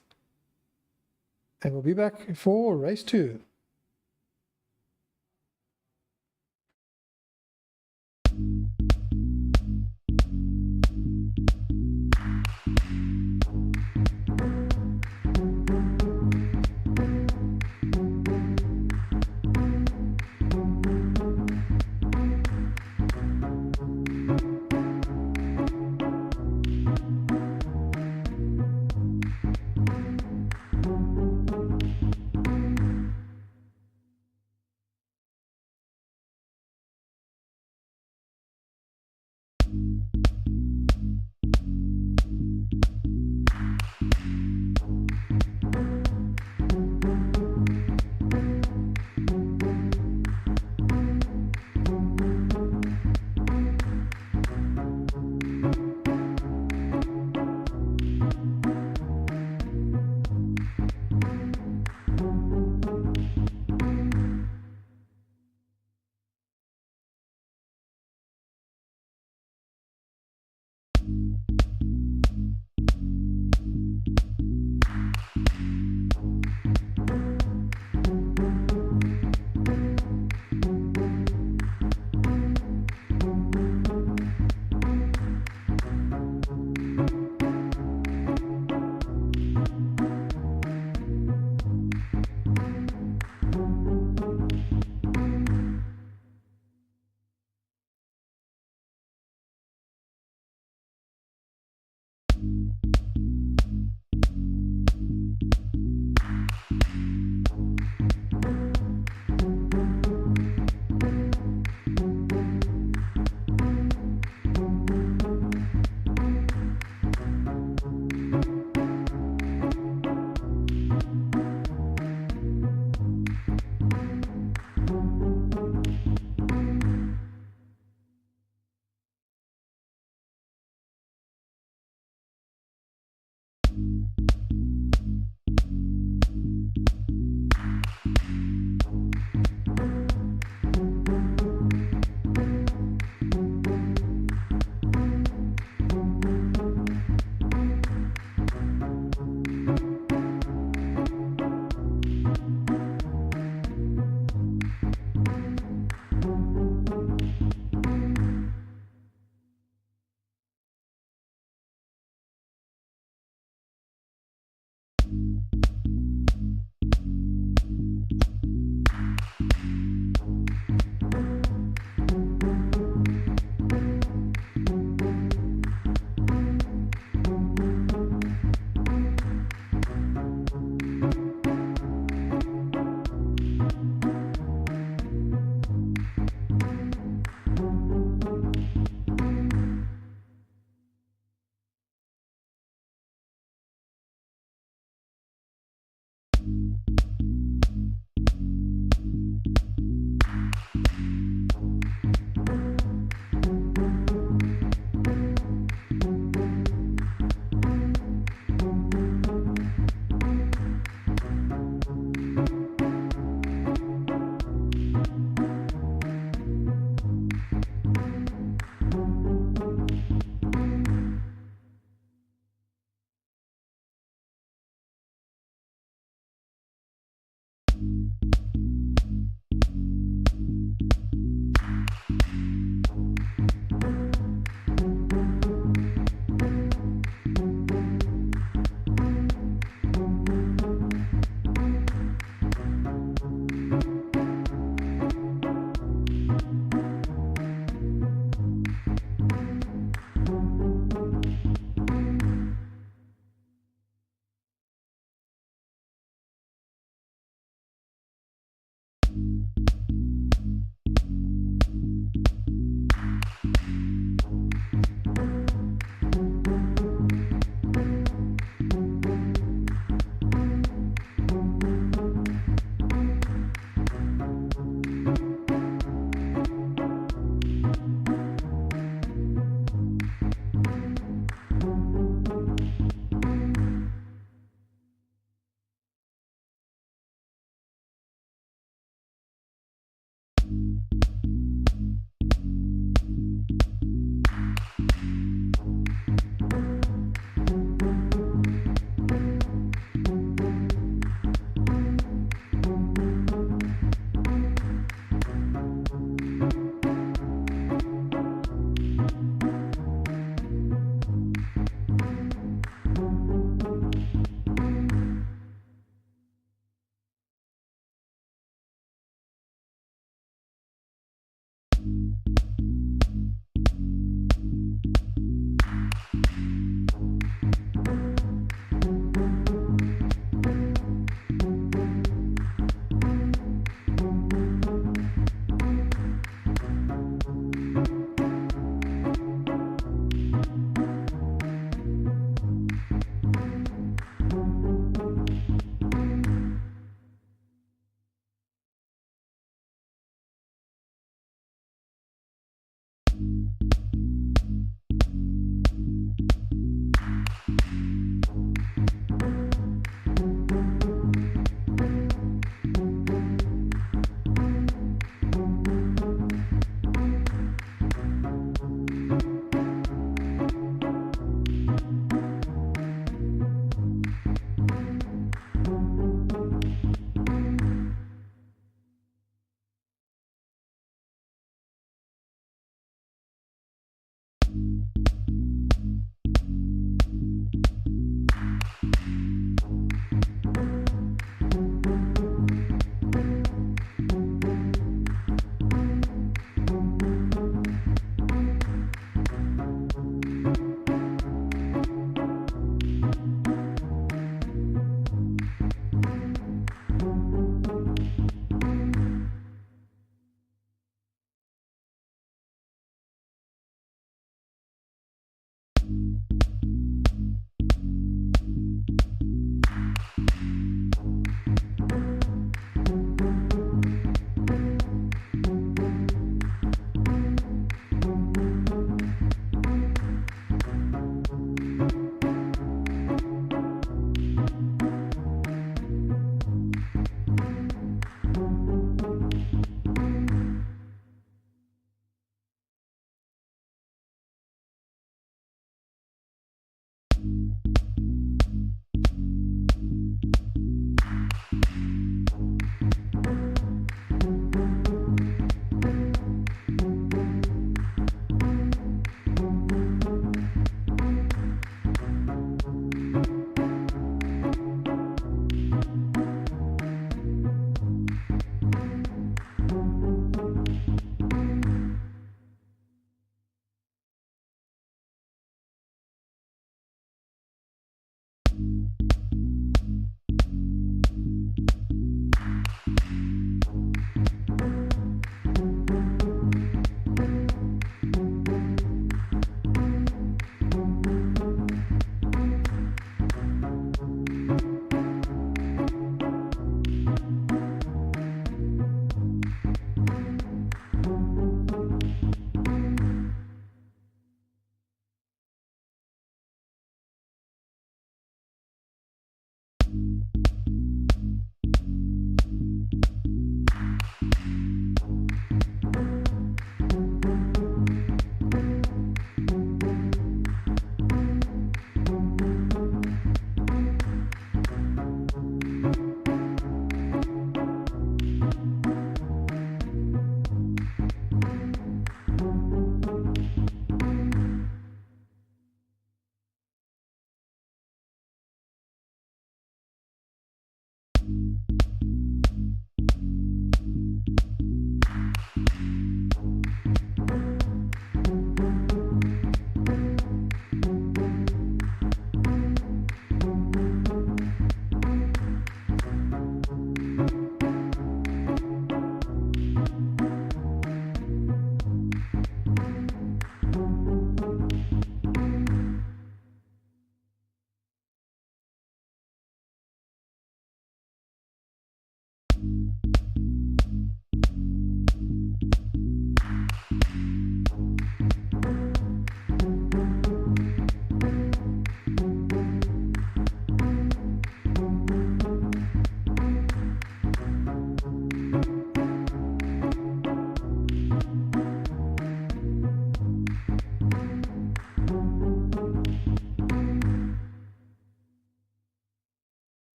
And we'll be back for race 2.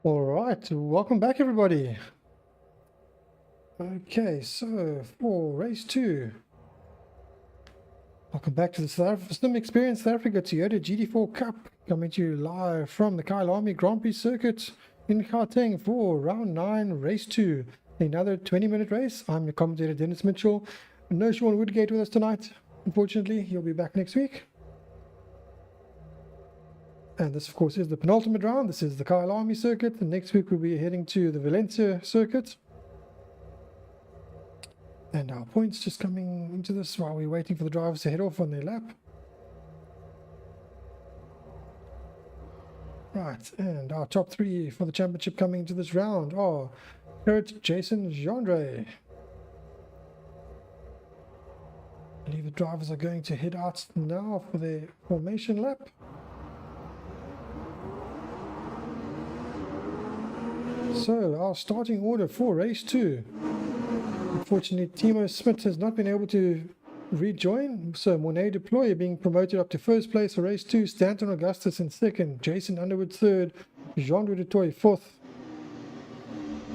All right, welcome back everybody. Okay, so for race 2, welcome back to the Sim Experience South Africa Toyota GT4 Cup, coming to you live from the Kyalami Grand Prix circuit in Gauteng for round 9, race 2. Another 20-minute race. I'm your commentator Dennis Mitchell. No Sean Woodgate with us tonight. Unfortunately, he'll be back next week. And this, of course, is the penultimate round. This is the Kyalami circuit. And next week we'll be heading to the Valencia circuit. And our points just coming into this while we're waiting for the drivers to head off on their lap. Right, and our top 3 for the championship coming into this round are Kurt, Jason, Gendre. I believe the drivers are going to head out now for their formation lap. So, our starting order for race 2. Unfortunately, Timo Smit has not been able to rejoin. So, Monet Deployer being promoted up to first place for race 2. Stanton Augustus in second. Jason Underwood third. Jean-Louis du Toit fourth.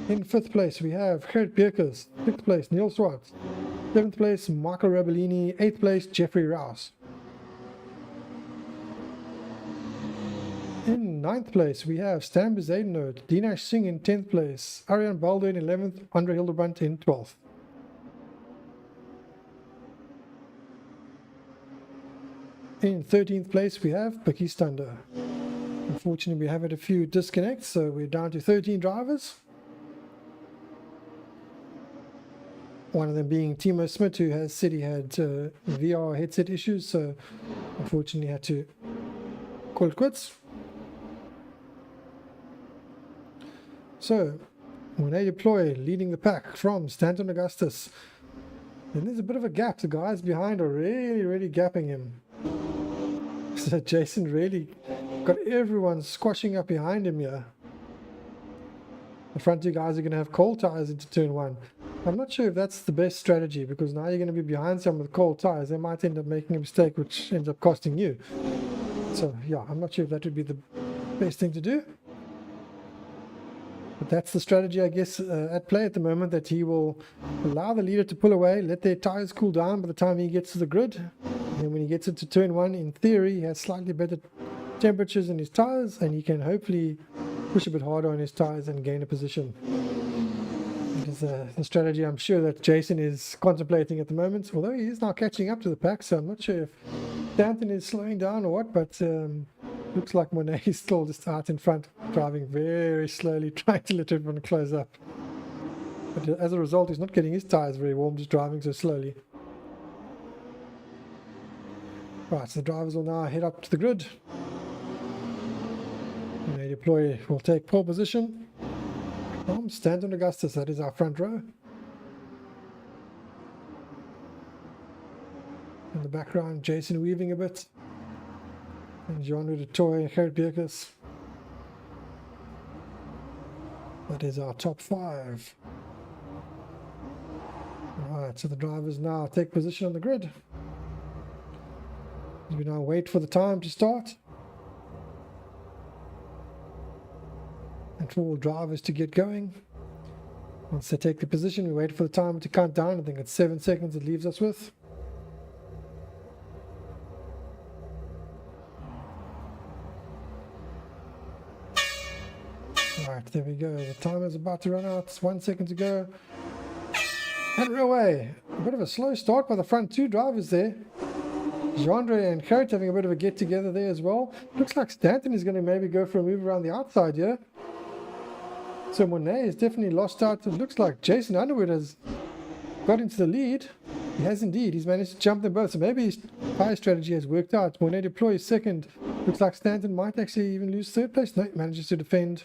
In fifth place, we have Gert Beekers. Sixth place, Neil Swartz. Seventh place, Michael Rabellini. Eighth place, Jeffrey Rouse. In 9th place, we have Stan Bezuidenhout, Dinesh Singh in 10th place, Aryan Baldo in 11th, Andre Hildebrand in 12th. In 13th place, we have Pakistanda. Unfortunately, we have had a few disconnects, so we're down to 13 drivers. One of them being Timo Smit, who has said he had VR headset issues, so unfortunately had to call it quits. So, Monet Deploy leading the pack from Stanton Augustus. And there's a bit of a gap. The guys behind are really gapping him. So Jason really got everyone squashing up behind him here. The front 2 guys are going to have cold tires into turn 1. I'm not sure if that's the best strategy, because now you're going to be behind someone with cold tires. They might end up making a mistake which ends up costing you. So yeah, I'm not sure if that would be the best thing to do. But that's the strategy, I guess, at play at the moment, that he will allow the leader to pull away, let their tires cool down by the time he gets to the grid. And then when he gets into turn 1, in theory, he has slightly better temperatures in his tires, and he can hopefully push a bit harder on his tires and gain a position. It is the strategy I'm sure that Jason is contemplating at the moment, although he is now catching up to the pack, so I'm not sure if Stanton is slowing down or what, but looks like Monet is still just out in front, driving very slowly, trying to let everyone close up. But as a result, he's not getting his tires very warm, just driving so slowly. Right, so the drivers will now head up to the grid. Monet Deploy will take pole position from Stanton Augustus. That is our front row. In the background, Jason weaving a bit. And Jean-Louis du Toit and Gert Beekers. That is our top 5. Alright, so the drivers now take position on the grid. We now wait for the time to start. And for all drivers to get going. Once they take the position, we wait for the timer to count down. I think it's 7 seconds it leaves us with. Right, there we go. The timer is about to run out. It's 1 second to go. And we're away. A bit of a slow start by the front 2 drivers there. Gendre and Kurt having a bit of a get together there as well. Looks like Stanton is going to maybe go for a move around the outside here. So Monet is definitely lost out. It looks like Jason Underwood has got into the lead. He has indeed. He's managed to jump them both. So maybe his tire strategy has worked out. Monet deploys second. Looks like Stanton might actually even lose third place. No, he manages to defend.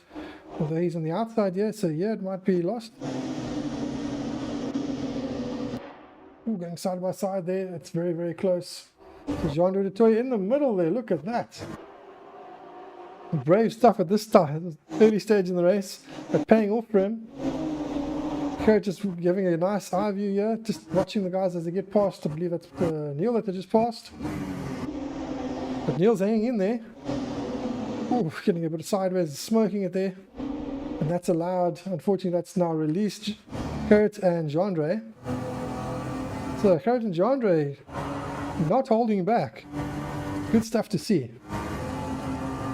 Although he's on the outside here. So yeah, it might be lost. Ooh, going side by side there. It's very close. So Jean-Louis du Toit in the middle there. Look at that. Brave stuff at this time, early stage in the race, but paying off for him. Kurt just giving a nice eye view here, just watching the guys as they get past. I believe that's Neil that they just passed. But Neil's hanging in there. Ooh, getting a bit of sideways, smoking it there. And that's allowed, unfortunately, that's now released Kurt and Jandre. So Kurt and Jandre not holding back. Good stuff to see.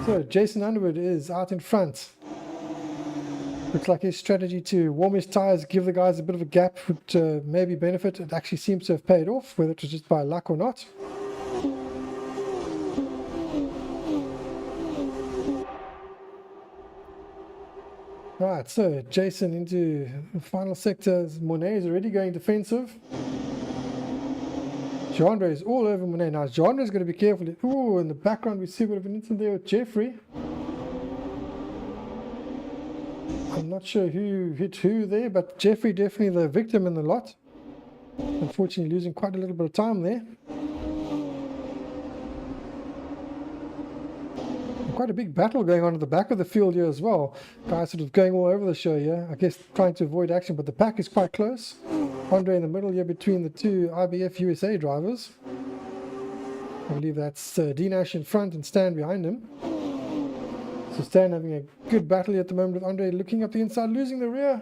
So Jason Underwood is out in front. Looks like his strategy to warm his tires, give the guys a bit of a gap would maybe benefit. It actually seems to have paid off, whether it was just by luck or not. Right, so Jason into the final sector. Monet is already going defensive. Jandre is all over Monet. Now Jandre is going to be careful. Ooh, in the background we see a bit of an incident there with Jeffrey. I'm not sure who hit who there, but Jeffrey definitely the victim in the lot. Unfortunately losing quite a little bit of time there. And quite a big battle going on at the back of the field here as well. Guys sort of going all over the show here. I guess trying to avoid action, but the pack is quite close. Andre in the middle here between the two IBF USA drivers. I believe that's D Nash in front and Stan behind him. So Stan having a good battle here at the moment with Andre looking up the inside, losing the rear.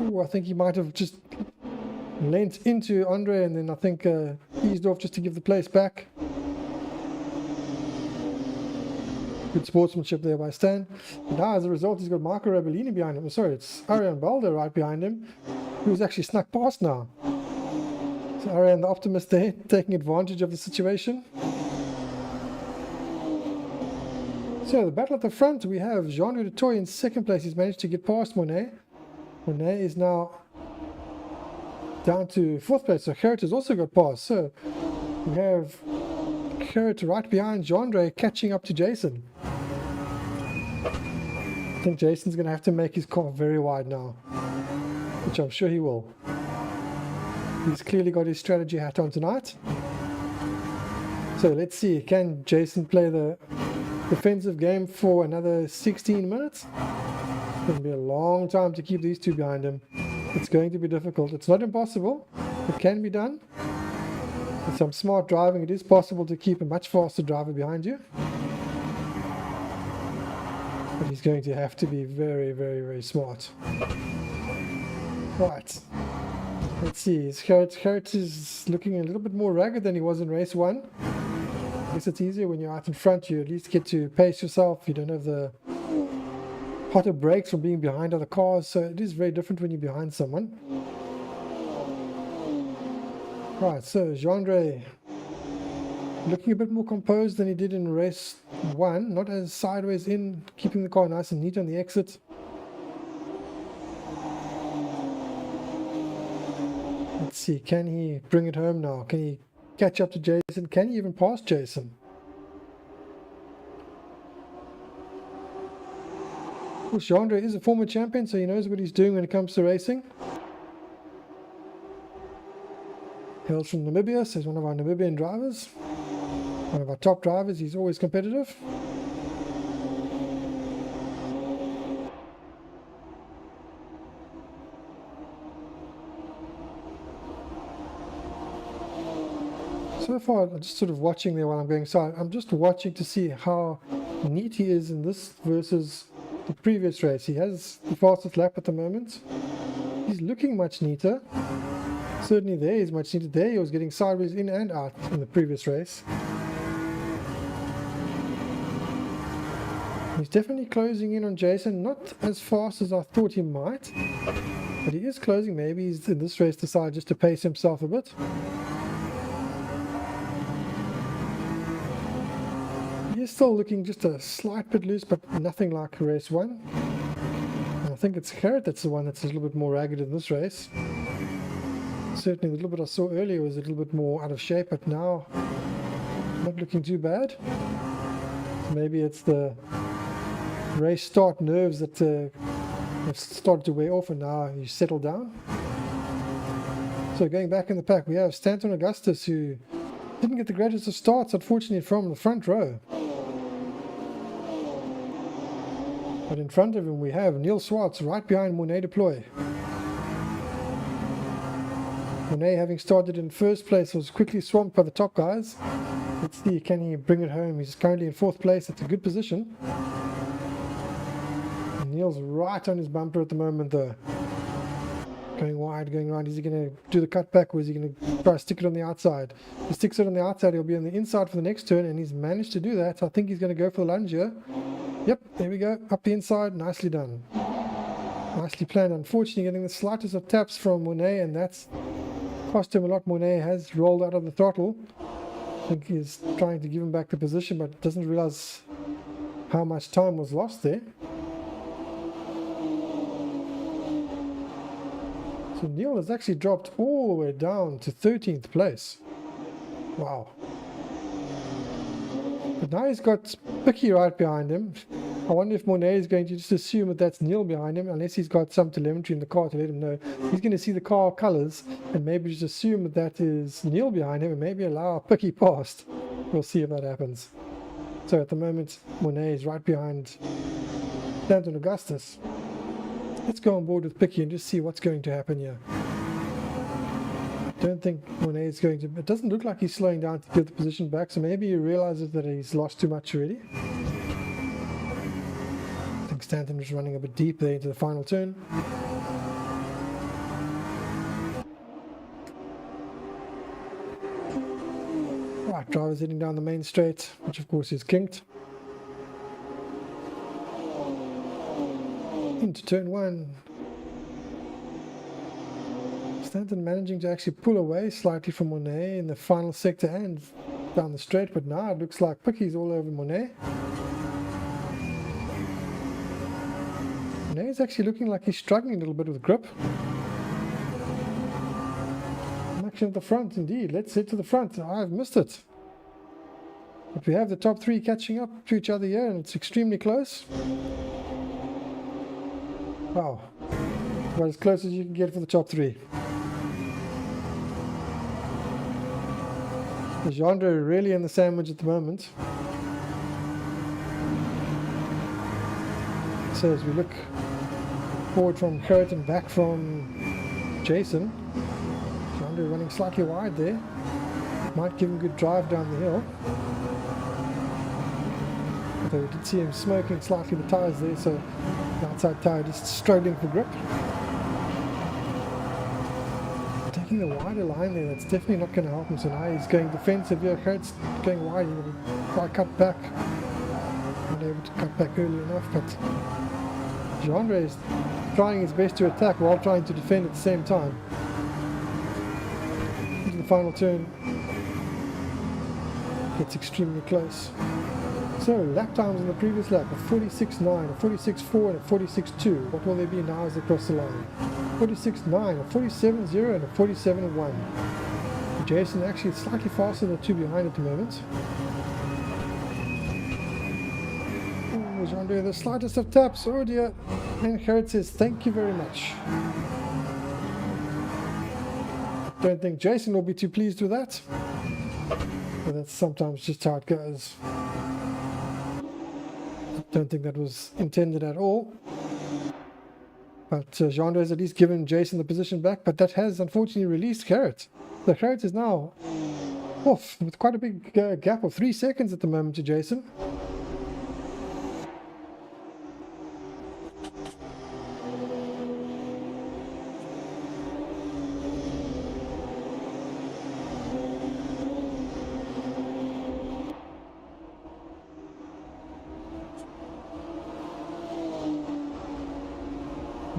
Ooh, I think he might have just leant into Andre and then I think eased off just to give the place back. Good sportsmanship there by Stan. And now as a result he's got Marco Rabellini behind him. Sorry, it's Ariane Balder right behind him, who's actually snuck past now. So Ariane the optimist there, taking advantage of the situation. So the battle at the front, we have Jean-Louis du Toit in second place. He's managed to get past Monet. Monet is now down to fourth place. So Gerrit has also got past. So we have Gerrit right behind Jandre catching up to Jason. I think Jason's going to have to make his car very wide now, which I'm sure he will. He's clearly got his strategy hat on tonight. So let's see, can Jason play the defensive game for another 16 minutes? It's going to be a long time to keep these two behind him. It's going to be difficult. It's not impossible. It can be done. With some smart driving, it is possible to keep a much faster driver behind you. But he's going to have to be very, very, very smart. Right. Let's see. Gerrit is looking a little bit more ragged than he was in race 1. I guess it's easier when you're out in front. You at least get to pace yourself. You don't have the hotter brakes from being behind other cars. So it is very different when you're behind someone. Right, so Jandre looking a bit more composed than he did in race 1, not as sideways in, keeping the car nice and neat on the exit. Let's see, can he bring it home now? Can he catch up to Jason? Can he even pass Jason? Of course, Jandre is a former champion, so he knows what he's doing when it comes to racing. Hails from Namibia, so he's one of our Namibian drivers. One of our top drivers, he's always competitive. So far, I'm just sort of watching there while I'm going. So I'm just watching to see how neat he is in this versus the previous race. He has the fastest lap at the moment. He's looking much neater. Certainly there he's much neater. There he was getting sideways in and out in the previous race. He's definitely closing in on Jason, not as fast as I thought he might, but he is closing. Maybe he's in this race decided just to pace himself a bit. He is still looking just a slight bit loose, but nothing like race 1. And I think it's Gerrit that's the one that's a little bit more ragged in this race. Certainly the little bit I saw earlier was a little bit more out of shape, but now not looking too bad. Maybe it's the race start nerves that have started to wear off and now you settle down. So going back in the pack, we have Stanton Augustus, who didn't get the greatest of starts, unfortunately, from the front row. But in front of him we have Neil Swartz right behind Monet Deploy. Monet, having started in first place, was quickly swamped by the top guys. Let's see, can he bring it home? He's currently in fourth place. That's a good position. Neil's right on his bumper at the moment though. Going wide, going right. Is he going to do the cutback, or is he going to try to stick it on the outside? If he sticks it on the outside, he'll be on the inside for the next turn, and he's managed to do that. So I think he's going to go for the lunge here. Yep, there we go. Up the inside. Nicely done. Nicely planned. Unfortunately, getting the slightest of taps from Monet, and that's cost him a lot. Monet has rolled out of the throttle. I think he's trying to give him back the position, but doesn't realize how much time was lost there. So Neil has actually dropped all the way down to 13th place. Wow. But now he's got Picky right behind him. I wonder if Monet is going to just assume that that's Neil behind him, unless he's got some telemetry in the car to let him know. He's going to see the car colours and maybe just assume that that is Neil behind him and maybe allow Picky past. We'll see if that happens. So at the moment, Monet is right behind Stanton Augustus. Let's go on board with Picky and just see what's going to happen here. I don't think Monet is going to... It doesn't look like he's slowing down to get the position back, so maybe he realizes that he's lost too much already. I think Stanton was running a bit deep there into the final turn. Right, driver's heading down the main straight, which of course is kinked. Into turn one. Stanton managing to actually pull away slightly from Monet in the final sector and down the straight, but now it looks like Picky's all over Monet. Monet is actually looking like he's struggling a little bit with grip. Action at the front indeed. Let's head to the front. I've missed it. But we have the top three catching up to each other here, and it's extremely close. Wow. About as close as you can get for the top three. The genre really in the sandwich at the moment. So as we look forward from Gerrit and back from Jason, genre running slightly wide there. Might give him a good drive down the hill. Although we did see him smoking slightly the tyres there, so the outside tyre just struggling for grip. Taking the wider line there, that's definitely not going to help him. So now he's going defensive here. Gerrit's going wide. He will try to cut back. Not able to cut back early enough, but Genre is trying his best to attack while trying to defend at the same time. Into the final turn. Gets extremely close. So lap times in the previous lap, a 46.9, a 46.4 and a 46.2. What will they be now as they cross the line? 46.9, a 47.0 and a 47.1. Jason actually slightly faster than the two behind at the moment. Oh, Jean-Pierre, the slightest of taps, oh dear. And Gerrit says, thank you very much. Don't think Jason will be too pleased with that. But that's sometimes just how it goes. Don't think that was intended at all. But Genre has at least given Jason the position back, but that has unfortunately released Gerrit. So Gerrit is now off with quite a big gap of 3 seconds at the moment to Jason.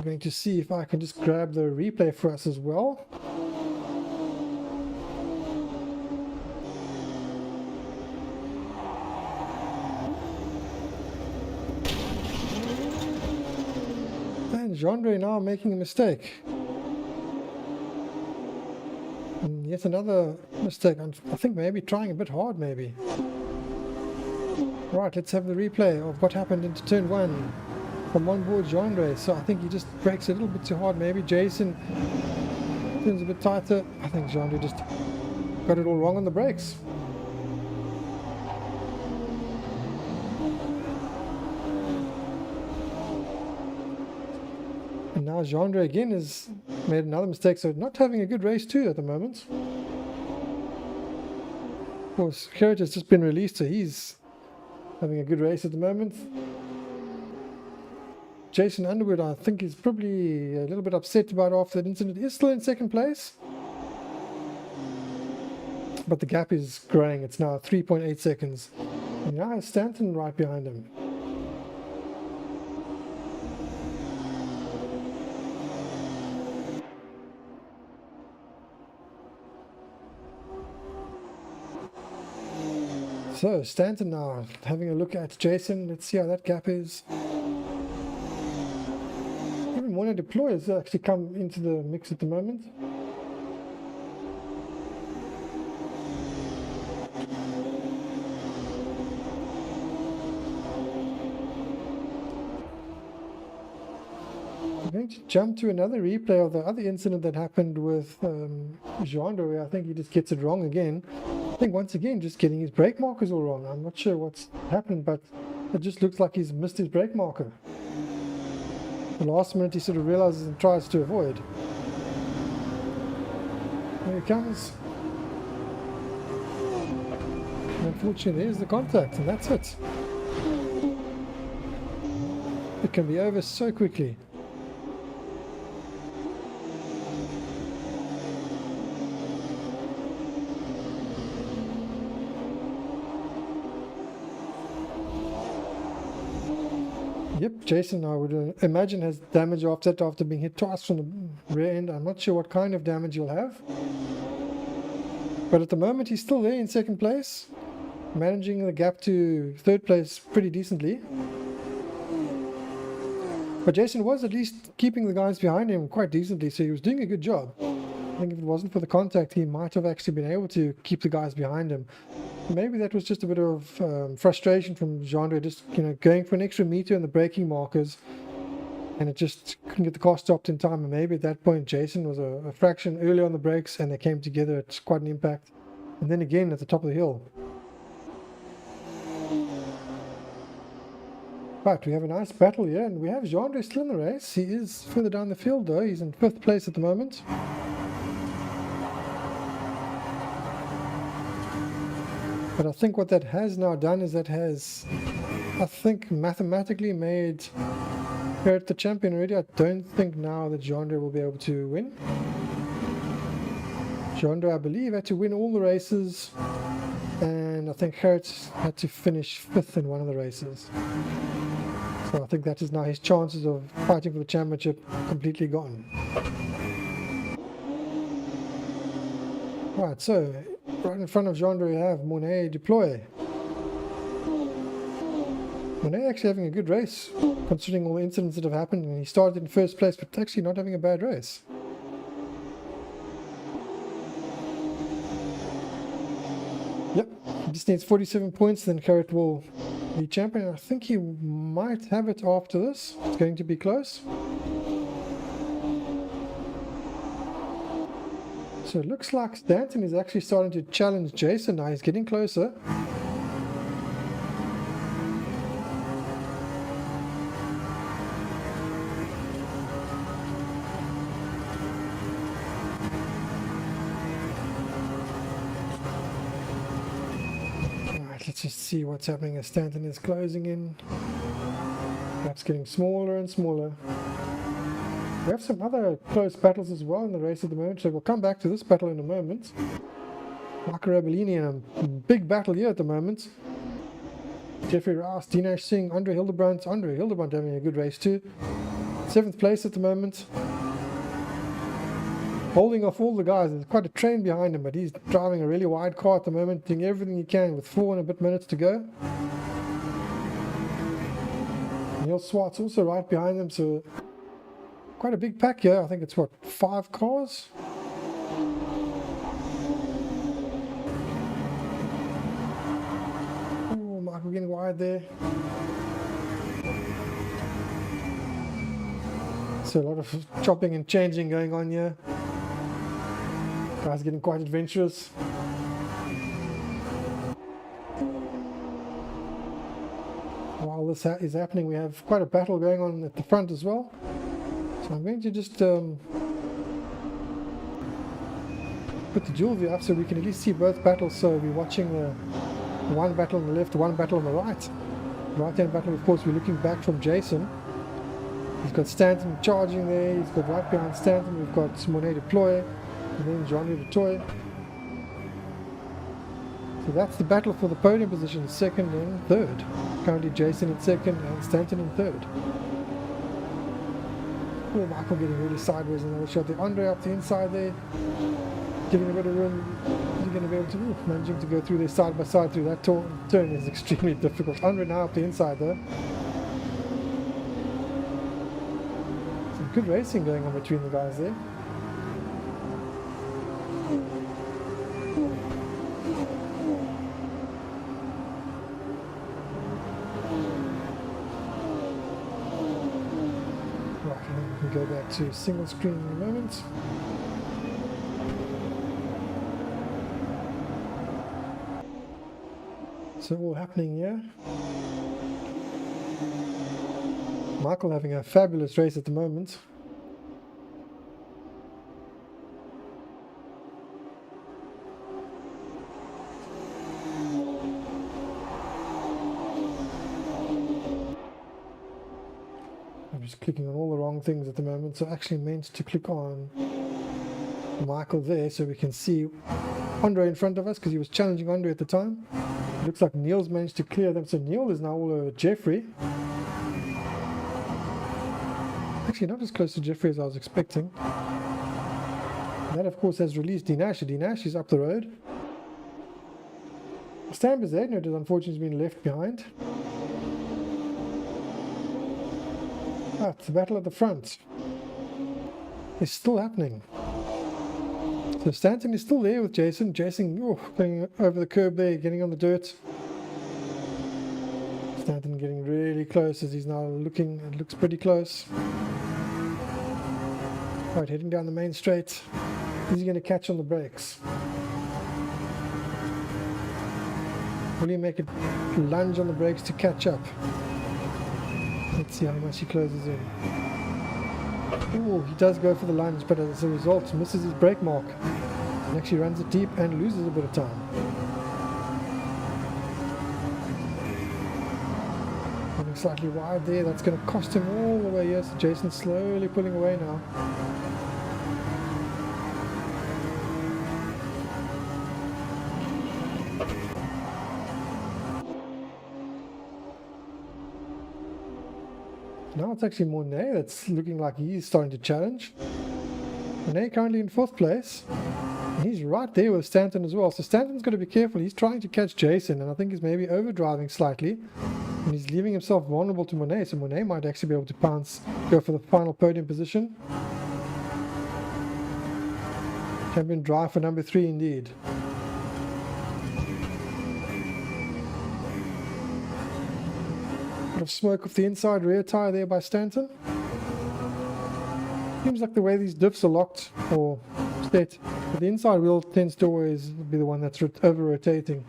Going to see if I can just grab the replay for us as well. And Genre now making a mistake. And yet another mistake. I think maybe trying a bit hard maybe. Right, let's have the replay of what happened into turn one. From on board Genre, so I think he just brakes a little bit too hard maybe. Jason turns a bit tighter. I think Genre just got it all wrong on the brakes. And now Genre again has made another mistake, so not having a good race too at the moment. Of course, Gerrit has just been released, so he's having a good race at the moment. Jason Underwood, I think, is probably a little bit upset about after that incident. He is still in second place, but the gap is growing. It's now 3.8 seconds. And now has Stanton right behind him. So Stanton now having a look at Jason. Let's see how that gap is. Even one of the deployers actually come into the mix at the moment. I'm going to jump to another replay of the other incident that happened with Jean, where I think he just gets it wrong again. I think once again just getting his brake markers all wrong. I'm not sure what's happened, but it just looks like he's missed his brake marker. The last minute he sort of realizes and tries to avoid. There he comes. And unfortunately there's the contact, and that's it. It can be over so quickly. Yep, Jason, I would imagine, has damage after being hit twice from the rear end. I'm not sure what kind of damage he'll have. But at the moment, he's still there in second place, managing the gap to third place pretty decently. But Jason was at least keeping the guys behind him quite decently, so he was doing a good job. I think if it wasn't for the contact, he might have actually been able to keep the guys behind him. Maybe that was just a bit of frustration from Jean, just going for an extra meter in the braking markers, and it just couldn't get the car stopped in time. And maybe at that point Jason was a fraction earlier on the brakes, and they came together at quite an impact. And then again at the top of the hill. But we have a nice battle here, and we have Jean still in the race. He is further down the field though. He's in 5th place at the moment. But I think what that has now done is that has, I think, mathematically made Garrett the champion already. I don't think now that Jean will be able to win. Jean, I believe, had to win all the races, and I think Garrett had to finish 5th in one of the races. So I think that is now his chances of fighting for the championship completely gone. Right, so right in front of Jean, we have Monet deploy. Monet actually having a good race, considering all the incidents that have happened, and he started in 1st place, but actually not having a bad race. Yep, he just needs 47 points, then Garrett will be champion. I think he might have it after this. It's going to be close. So it looks like Stanton is actually starting to challenge Jason now. He's getting closer. Alright, let's just see what's happening as Stanton is closing in. Perhaps getting smaller and smaller. We have some other close battles as well in the race at the moment, so we'll come back to this battle in a moment. Marco Rabellini in a big battle here at the moment. Jeffrey Rouse, Dinesh Singh, Andre Hildebrandt having a good race too. 7th place at the moment. Holding off all the guys. There's quite a train behind him, but he's driving a really wide car at the moment, doing everything he can with 4 and a bit minutes to go. Neil Swartz also right behind them, so quite a big pack here. I think it's what, 5 cars? Oh, Michael getting wide there. So a lot of chopping and changing going on here. Guys getting quite adventurous. While this is happening, we have quite a battle going on at the front as well. So I'm going to just put the dual view up so we can at least see both battles. So we're watching the one battle on the left, one battle on the right. Right hand battle, of course, we're looking back from Jason. He's got Stanton charging there. He's got right behind Stanton. We've got Monet deploy, and then Johnny deploy. So that's the battle for the podium position, second and third. Currently Jason in second and Stanton in third. Oh, Michael getting really sideways in another shot there. Andre up the inside there, giving a bit of room. Is he going to be able to managing to go through there side by side through that turn is extremely difficult. Andre now up the inside though. Some good racing going on between the guys there. Go back to single screen in a moment. So all happening here. Michael having a fabulous race at the moment. Just clicking on all the wrong things at the moment, so actually meant to click on Michael there so we can see Andre in front of us because he was challenging Andre at the time. It looks like Neil's managed to clear them, so Neil is now all over Jeffrey. Actually not as close to Jeffrey as I was expecting. That of course has released Dinash. Dinash is up the road. Stamper's there, no, it has unfortunately been left behind. The battle at the front is still happening. So Stanton is still there with Jason. Jason going over the curb there, getting on the dirt. Stanton getting really close as he's now looking, it looks pretty close. Right, heading down the main straight. Is he going to catch on the brakes? Will he make a lunge on the brakes to catch up? Let's see how much he closes in. Oh, he does go for the lunge, but as a result misses his brake mark. He actually runs it deep and loses a bit of time. Running slightly wide there, that's going to cost him all the way here. So Jason's slowly pulling away now. Now it's actually Monet that's looking like he's starting to challenge. Monet currently in 4th place. And he's right there with Stanton as well. So Stanton's got to be careful. He's trying to catch Jason, and I think he's maybe overdriving slightly. And he's leaving himself vulnerable to Monet. So Monet might actually be able to pounce, go for the final podium position. Champion drive for number 3 indeed. Bit of smoke off the inside rear tyre there by Stanton. Seems like the way these diffs are locked or set, but the inside wheel tends to always be the one that's over rotating.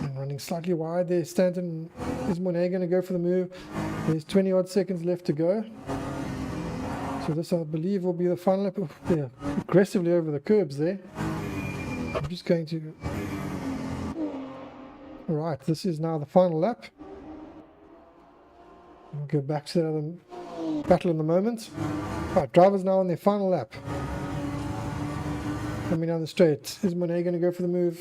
And running slightly wide there, Stanton. Is Monet going to go for the move? There's 20 odd seconds left to go. So this I believe will be the final lap. Yeah, aggressively over the curbs there. I'm just going to... Right, this is now the final lap. We'll go back to the other battle in a moment. Right, drivers now on their final lap. Coming down the straight. Is Monet going to go for the move?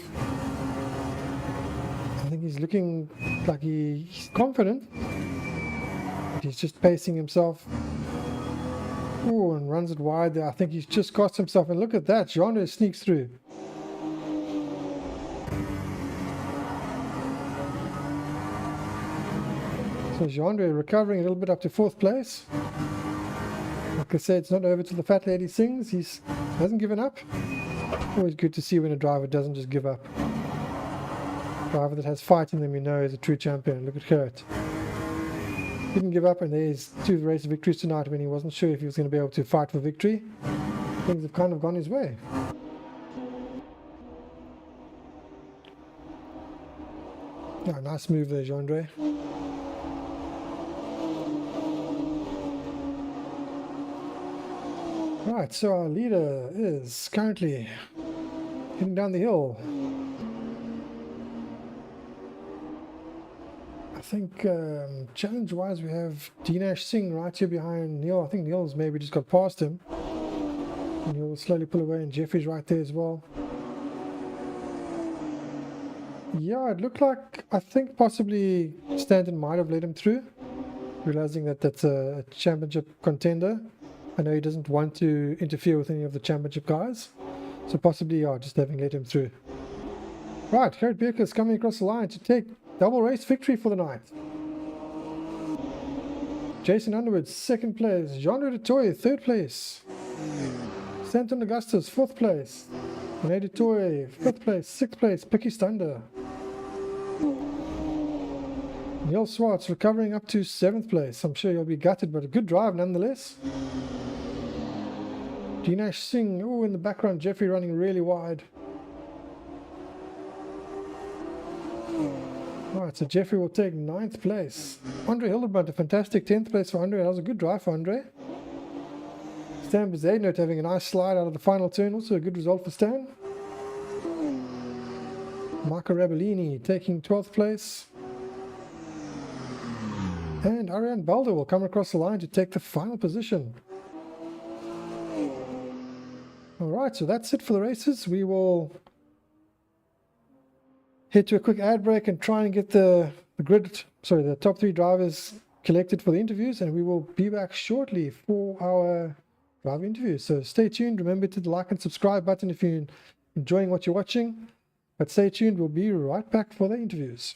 I think he's looking like he's confident. But he's just pacing himself. Oh, and runs it wide there. I think he's just cost himself. And look at that, Genre sneaks through. So Genre recovering a little bit up to 4th place. Like I said, it's not over till the fat lady sings. He hasn't given up. Always good to see when a driver doesn't just give up. A driver that has fight in them, you know, is a true champion. Look at Kurt. Didn't give up, and there's 2 race victories tonight when he wasn't sure if he was going to be able to fight for victory. Things have kind of gone his way. Yeah, nice move there, Genre. Right, so our leader is currently heading down the hill. think challenge-wise we have Dinesh Singh right here behind Neil. I think Neil's maybe just got past him. And he'll slowly pull away, and Jeffrey's right there as well. Yeah, it looked like, I think possibly Stanton might have let him through, realizing that that's a championship contender. I know he doesn't want to interfere with any of the championship guys, so possibly, yeah, just having let him through. Right, Gerrit Beerker is coming across the line to take double race victory for the night. Jason Underwood, second place. Jean-Louis Dutoit, third place. Stanton Augustus, fourth place. Rene Dutoit, fifth place. Sixth place, Picky Stunder. Neil Swartz recovering up to seventh place. I'm sure you'll be gutted, but a good drive nonetheless. Dinesh Singh, oh, in the background, Jeffrey running really wide. Alright, so Jeffrey will take 9th place. Andre Hildebrand, a fantastic 10th place for Andre. That was a good drive for Andre. Stan Bezednot having a nice slide out of the final turn. Also a good result for Stan. Marco Rabellini taking 12th place. And Ariane Balder will come across the line to take the final position. Alright, so that's it for the races. We will head to a quick ad break and try and get the top 3 drivers collected for the interviews, and we will be back shortly for our driver interviews. So stay tuned. Remember to hit the like and subscribe button if you're enjoying what you're watching. But stay tuned. We'll be right back for the interviews.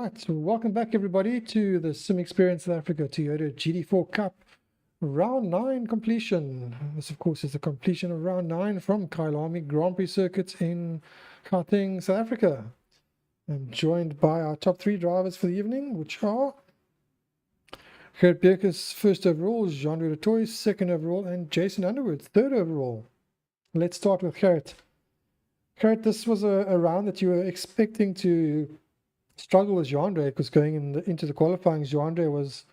right, so welcome back everybody to the Sim Experience South Africa Toyota GT4 Cup Round 9 completion. This of course is the completion of Round 9 from Kyalami Grand Prix circuit in Gauteng, South Africa. I'm joined by our top 3 drivers for the evening, which are Gerrit Beerkes first overall, Jean-Louis Latoy second overall, and Jason Underwood third overall. Let's start with Gerrit. Gerrit, this was a round that you were expecting to struggle with Jean-Louis, because going into the qualifying, Jean-Louis was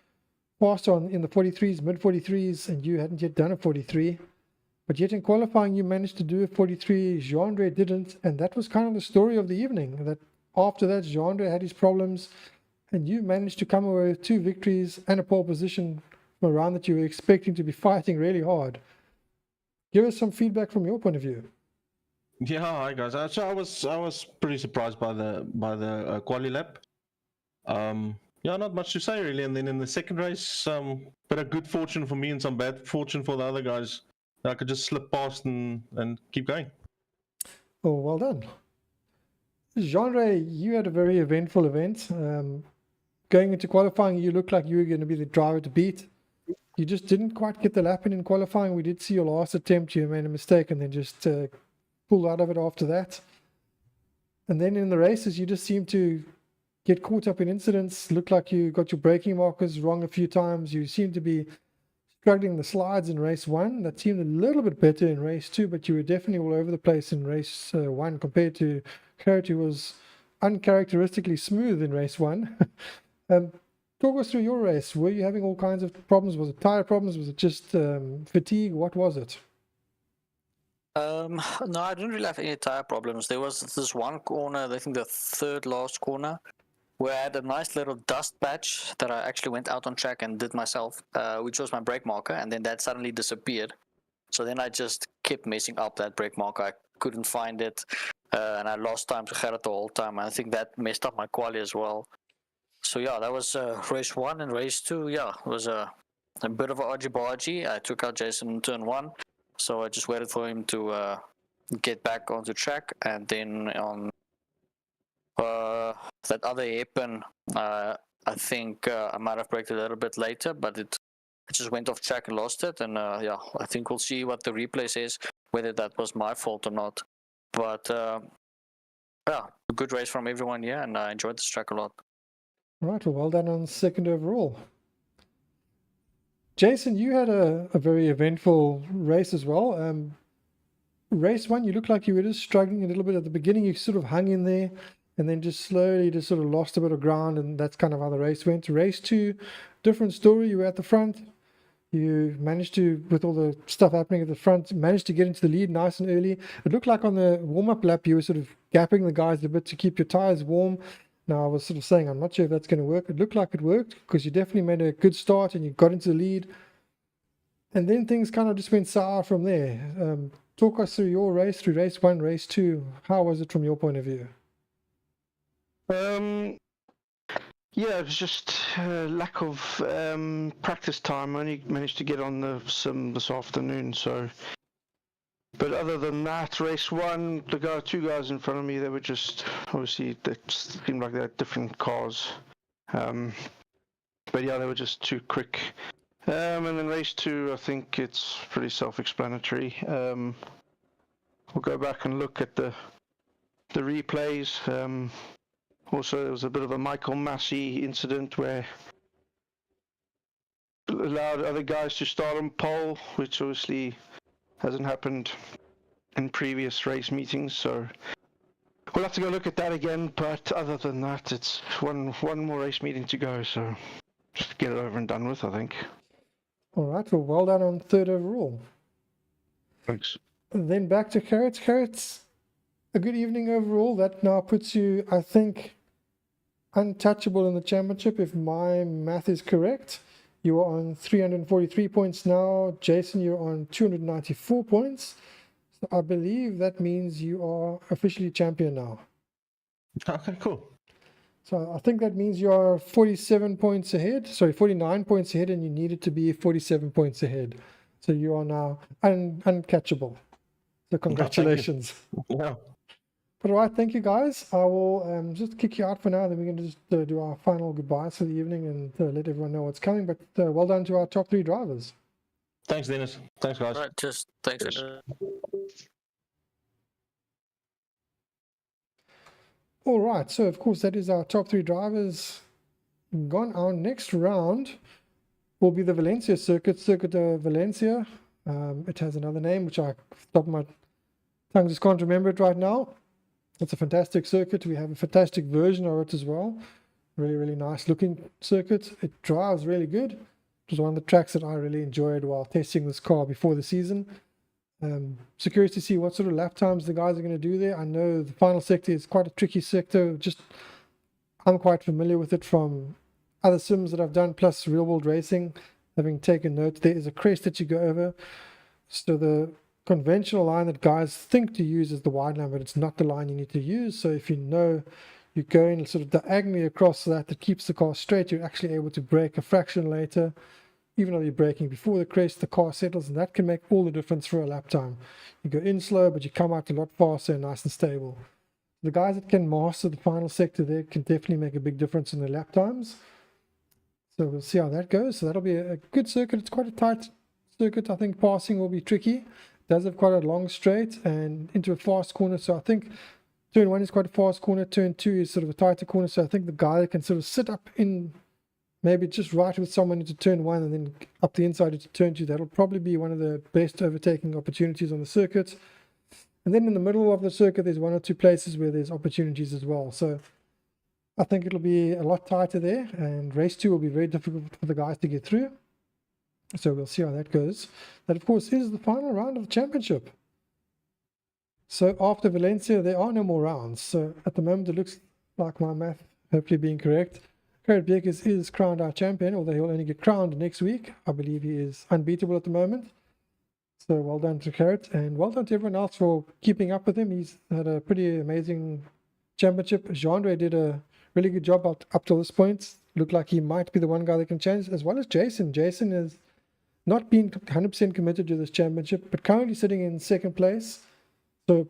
faster in the 43s, mid 43s, and you hadn't yet done a 43. But yet in qualifying, you managed to do a 43. Jean-Louis didn't, and that was kind of the story of the evening. That after that, Jean-Louis had his problems, and you managed to come away with 2 victories and a pole position from a round that you were expecting to be fighting really hard. Give us some feedback from your point of view. Yeah, hi guys. So I was pretty surprised by the quali lap. Yeah, not much to say really. And then in the second race, bit of good fortune for me and some bad fortune for the other guys. I could just slip past and keep going. Oh, well done. Jean-Louis, you had a very eventful event. Going into qualifying, you looked like you were going to be the driver to beat. You just didn't quite get the lap in qualifying. We did see your last attempt. You made a mistake and then just pulled out of it after that. And then in the races, you just seemed to get caught up in incidents. Looked like you got your braking markers wrong a few times. You seemed to be struggling the slides in race 1. That seemed a little bit better in race 2, but you were definitely all over the place in race 1 compared to Gerrit, who was uncharacteristically smooth in race 1. Talk us through your race. Were you having all kinds of problems? Was it tire problems? Was it just fatigue? What was it? No, I didn't really have any tire problems. There was this one corner, I think the third last corner, where I had a nice little dust patch that I actually went out on track and did myself, which was my brake marker, and then that suddenly disappeared. So then I just kept messing up that brake marker. I couldn't find it, and I lost time to Gerrit the whole time. I think that messed up my quali as well. So yeah, that was race 1, and race 2, yeah, was a bit of a argy-bargy. I took out Jason in turn 1. So I just waited for him to get back onto track, and then on that other hairpin, I think I might have braked a little bit later, but it just went off track and lost it. And yeah, I think we'll see what the replay says, whether that was my fault or not. But yeah, a good race from everyone here, and I enjoyed this track a lot. All right, well done on second overall. Jason, you had a very eventful race as well. Race 1, you looked like you were just struggling a little bit at the beginning. You sort of hung in there and then just slowly just sort of lost a bit of ground, and that's kind of how the race went. Race 2, different story. You were at the front. You managed to, with all the stuff happening at the front, managed to get into the lead nice and early. It looked like on the warm-up lap you were sort of gapping the guys a bit to keep your tires warm. Now, I was sort of saying, I'm not sure if that's going to work. It looked like it worked because you definitely made a good start and you got into the lead. And then things kind of just went sour from there. Talk us through your race, through race 1, race 2. How was it from your point of view? Yeah, it was just lack of practice time. I only managed to get on the sim this afternoon, so... But other than that, race 1, the 2 guys in front of me, they were just, obviously, they just seemed like they had different cars. But yeah, they were just too quick. And then race 2, I think it's pretty self-explanatory. We'll go back and look at the replays. Also, there was a bit of a Michael Massey incident where allowed other guys to start on pole, which obviously hasn't happened in previous race meetings, so we'll have to go look at that again. But other than that, it's one more race meeting to go, so just get it over and done with, I think. All right, well done on third overall. Thanks. And then back to Gerrit. Gerrit, a good evening overall. That now puts you, I think, untouchable in the championship, if my math is correct. You are on 343 points now. Jason, you're on 294 points. So I believe that means you are officially champion now. Okay, cool. So I think that means you are 47 points ahead. Sorry, 49 points ahead, and you needed to be 47 points ahead. So you are now uncatchable. So congratulations. Yeah. But all right, thank you guys. I will just kick you out for now. Then we're going to just do our final goodbyes for the evening and let everyone know what's coming. But well done to our top 3 drivers. Thanks, Dennis. Thanks, guys. Right, just thanks. Yes. All right, so of course that is our top 3 drivers gone. Our next round will be the Valencia circuit, Circuit of Valencia. It has another name, which I, off the top of my tongue, just can't remember it right now. It's a fantastic circuit. We have a fantastic version of it as well. Really, really nice looking circuit. It drives really good. It was one of the tracks that I really enjoyed while testing this car before the season. So curious to see what sort of lap times the guys are going to do there. I know the final sector is quite a tricky sector. Just I'm quite familiar with it from other sims that I've done, plus real world racing. Having taken note, there is a crest that you go over. So the conventional line that guys think to use is the wide line, but it's not the line you need to use. So if you know you're going sort of diagonally across that keeps the car straight, you're actually able to brake a fraction later. Even though you're braking before the crest, the car settles, and that can make all the difference for a lap time. You go in slow, but you come out a lot faster and nice and stable. The guys that can master the final sector there can definitely make a big difference in their lap times. So we'll see how that goes. So that'll be a good circuit. It's quite a tight circuit. I think passing will be tricky. It does have quite a long straight and into a fast corner. So I think turn 1 is quite a fast corner. Turn 2 is sort of a tighter corner. So I think the guy that can sort of sit up in maybe just right with someone into turn 1 and then up the inside into turn 2, that'll probably be one of the best overtaking opportunities on the circuit. And then in the middle of the circuit, there's 1 or 2 places where there's opportunities as well. So I think it'll be a lot tighter there, and race 2 will be very difficult for the guys to get through. So we'll see how that goes. That, of course, is the final round of the championship. So after Valencia, there are no more rounds. So at the moment, it looks like my math hopefully being correct. Gerrit Bierkes is crowned our champion, although he'll only get crowned next week. I believe he is unbeatable at the moment. So well done to Gerrit, and well done to everyone else for keeping up with him. He's had a pretty amazing championship. Jeandre did a really good job up till this point. Looked like he might be the one guy that can change, as well as Jason. Jason has not been 100% committed to this championship, but currently sitting in 2nd place. So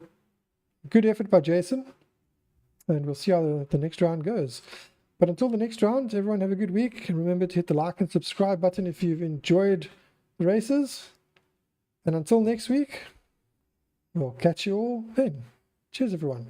good effort by Jason, and we'll see how the next round goes. But until the next round, everyone have a good week. And remember to hit the like and subscribe button if you've enjoyed the races. And until next week, we'll catch you all then. Cheers, everyone.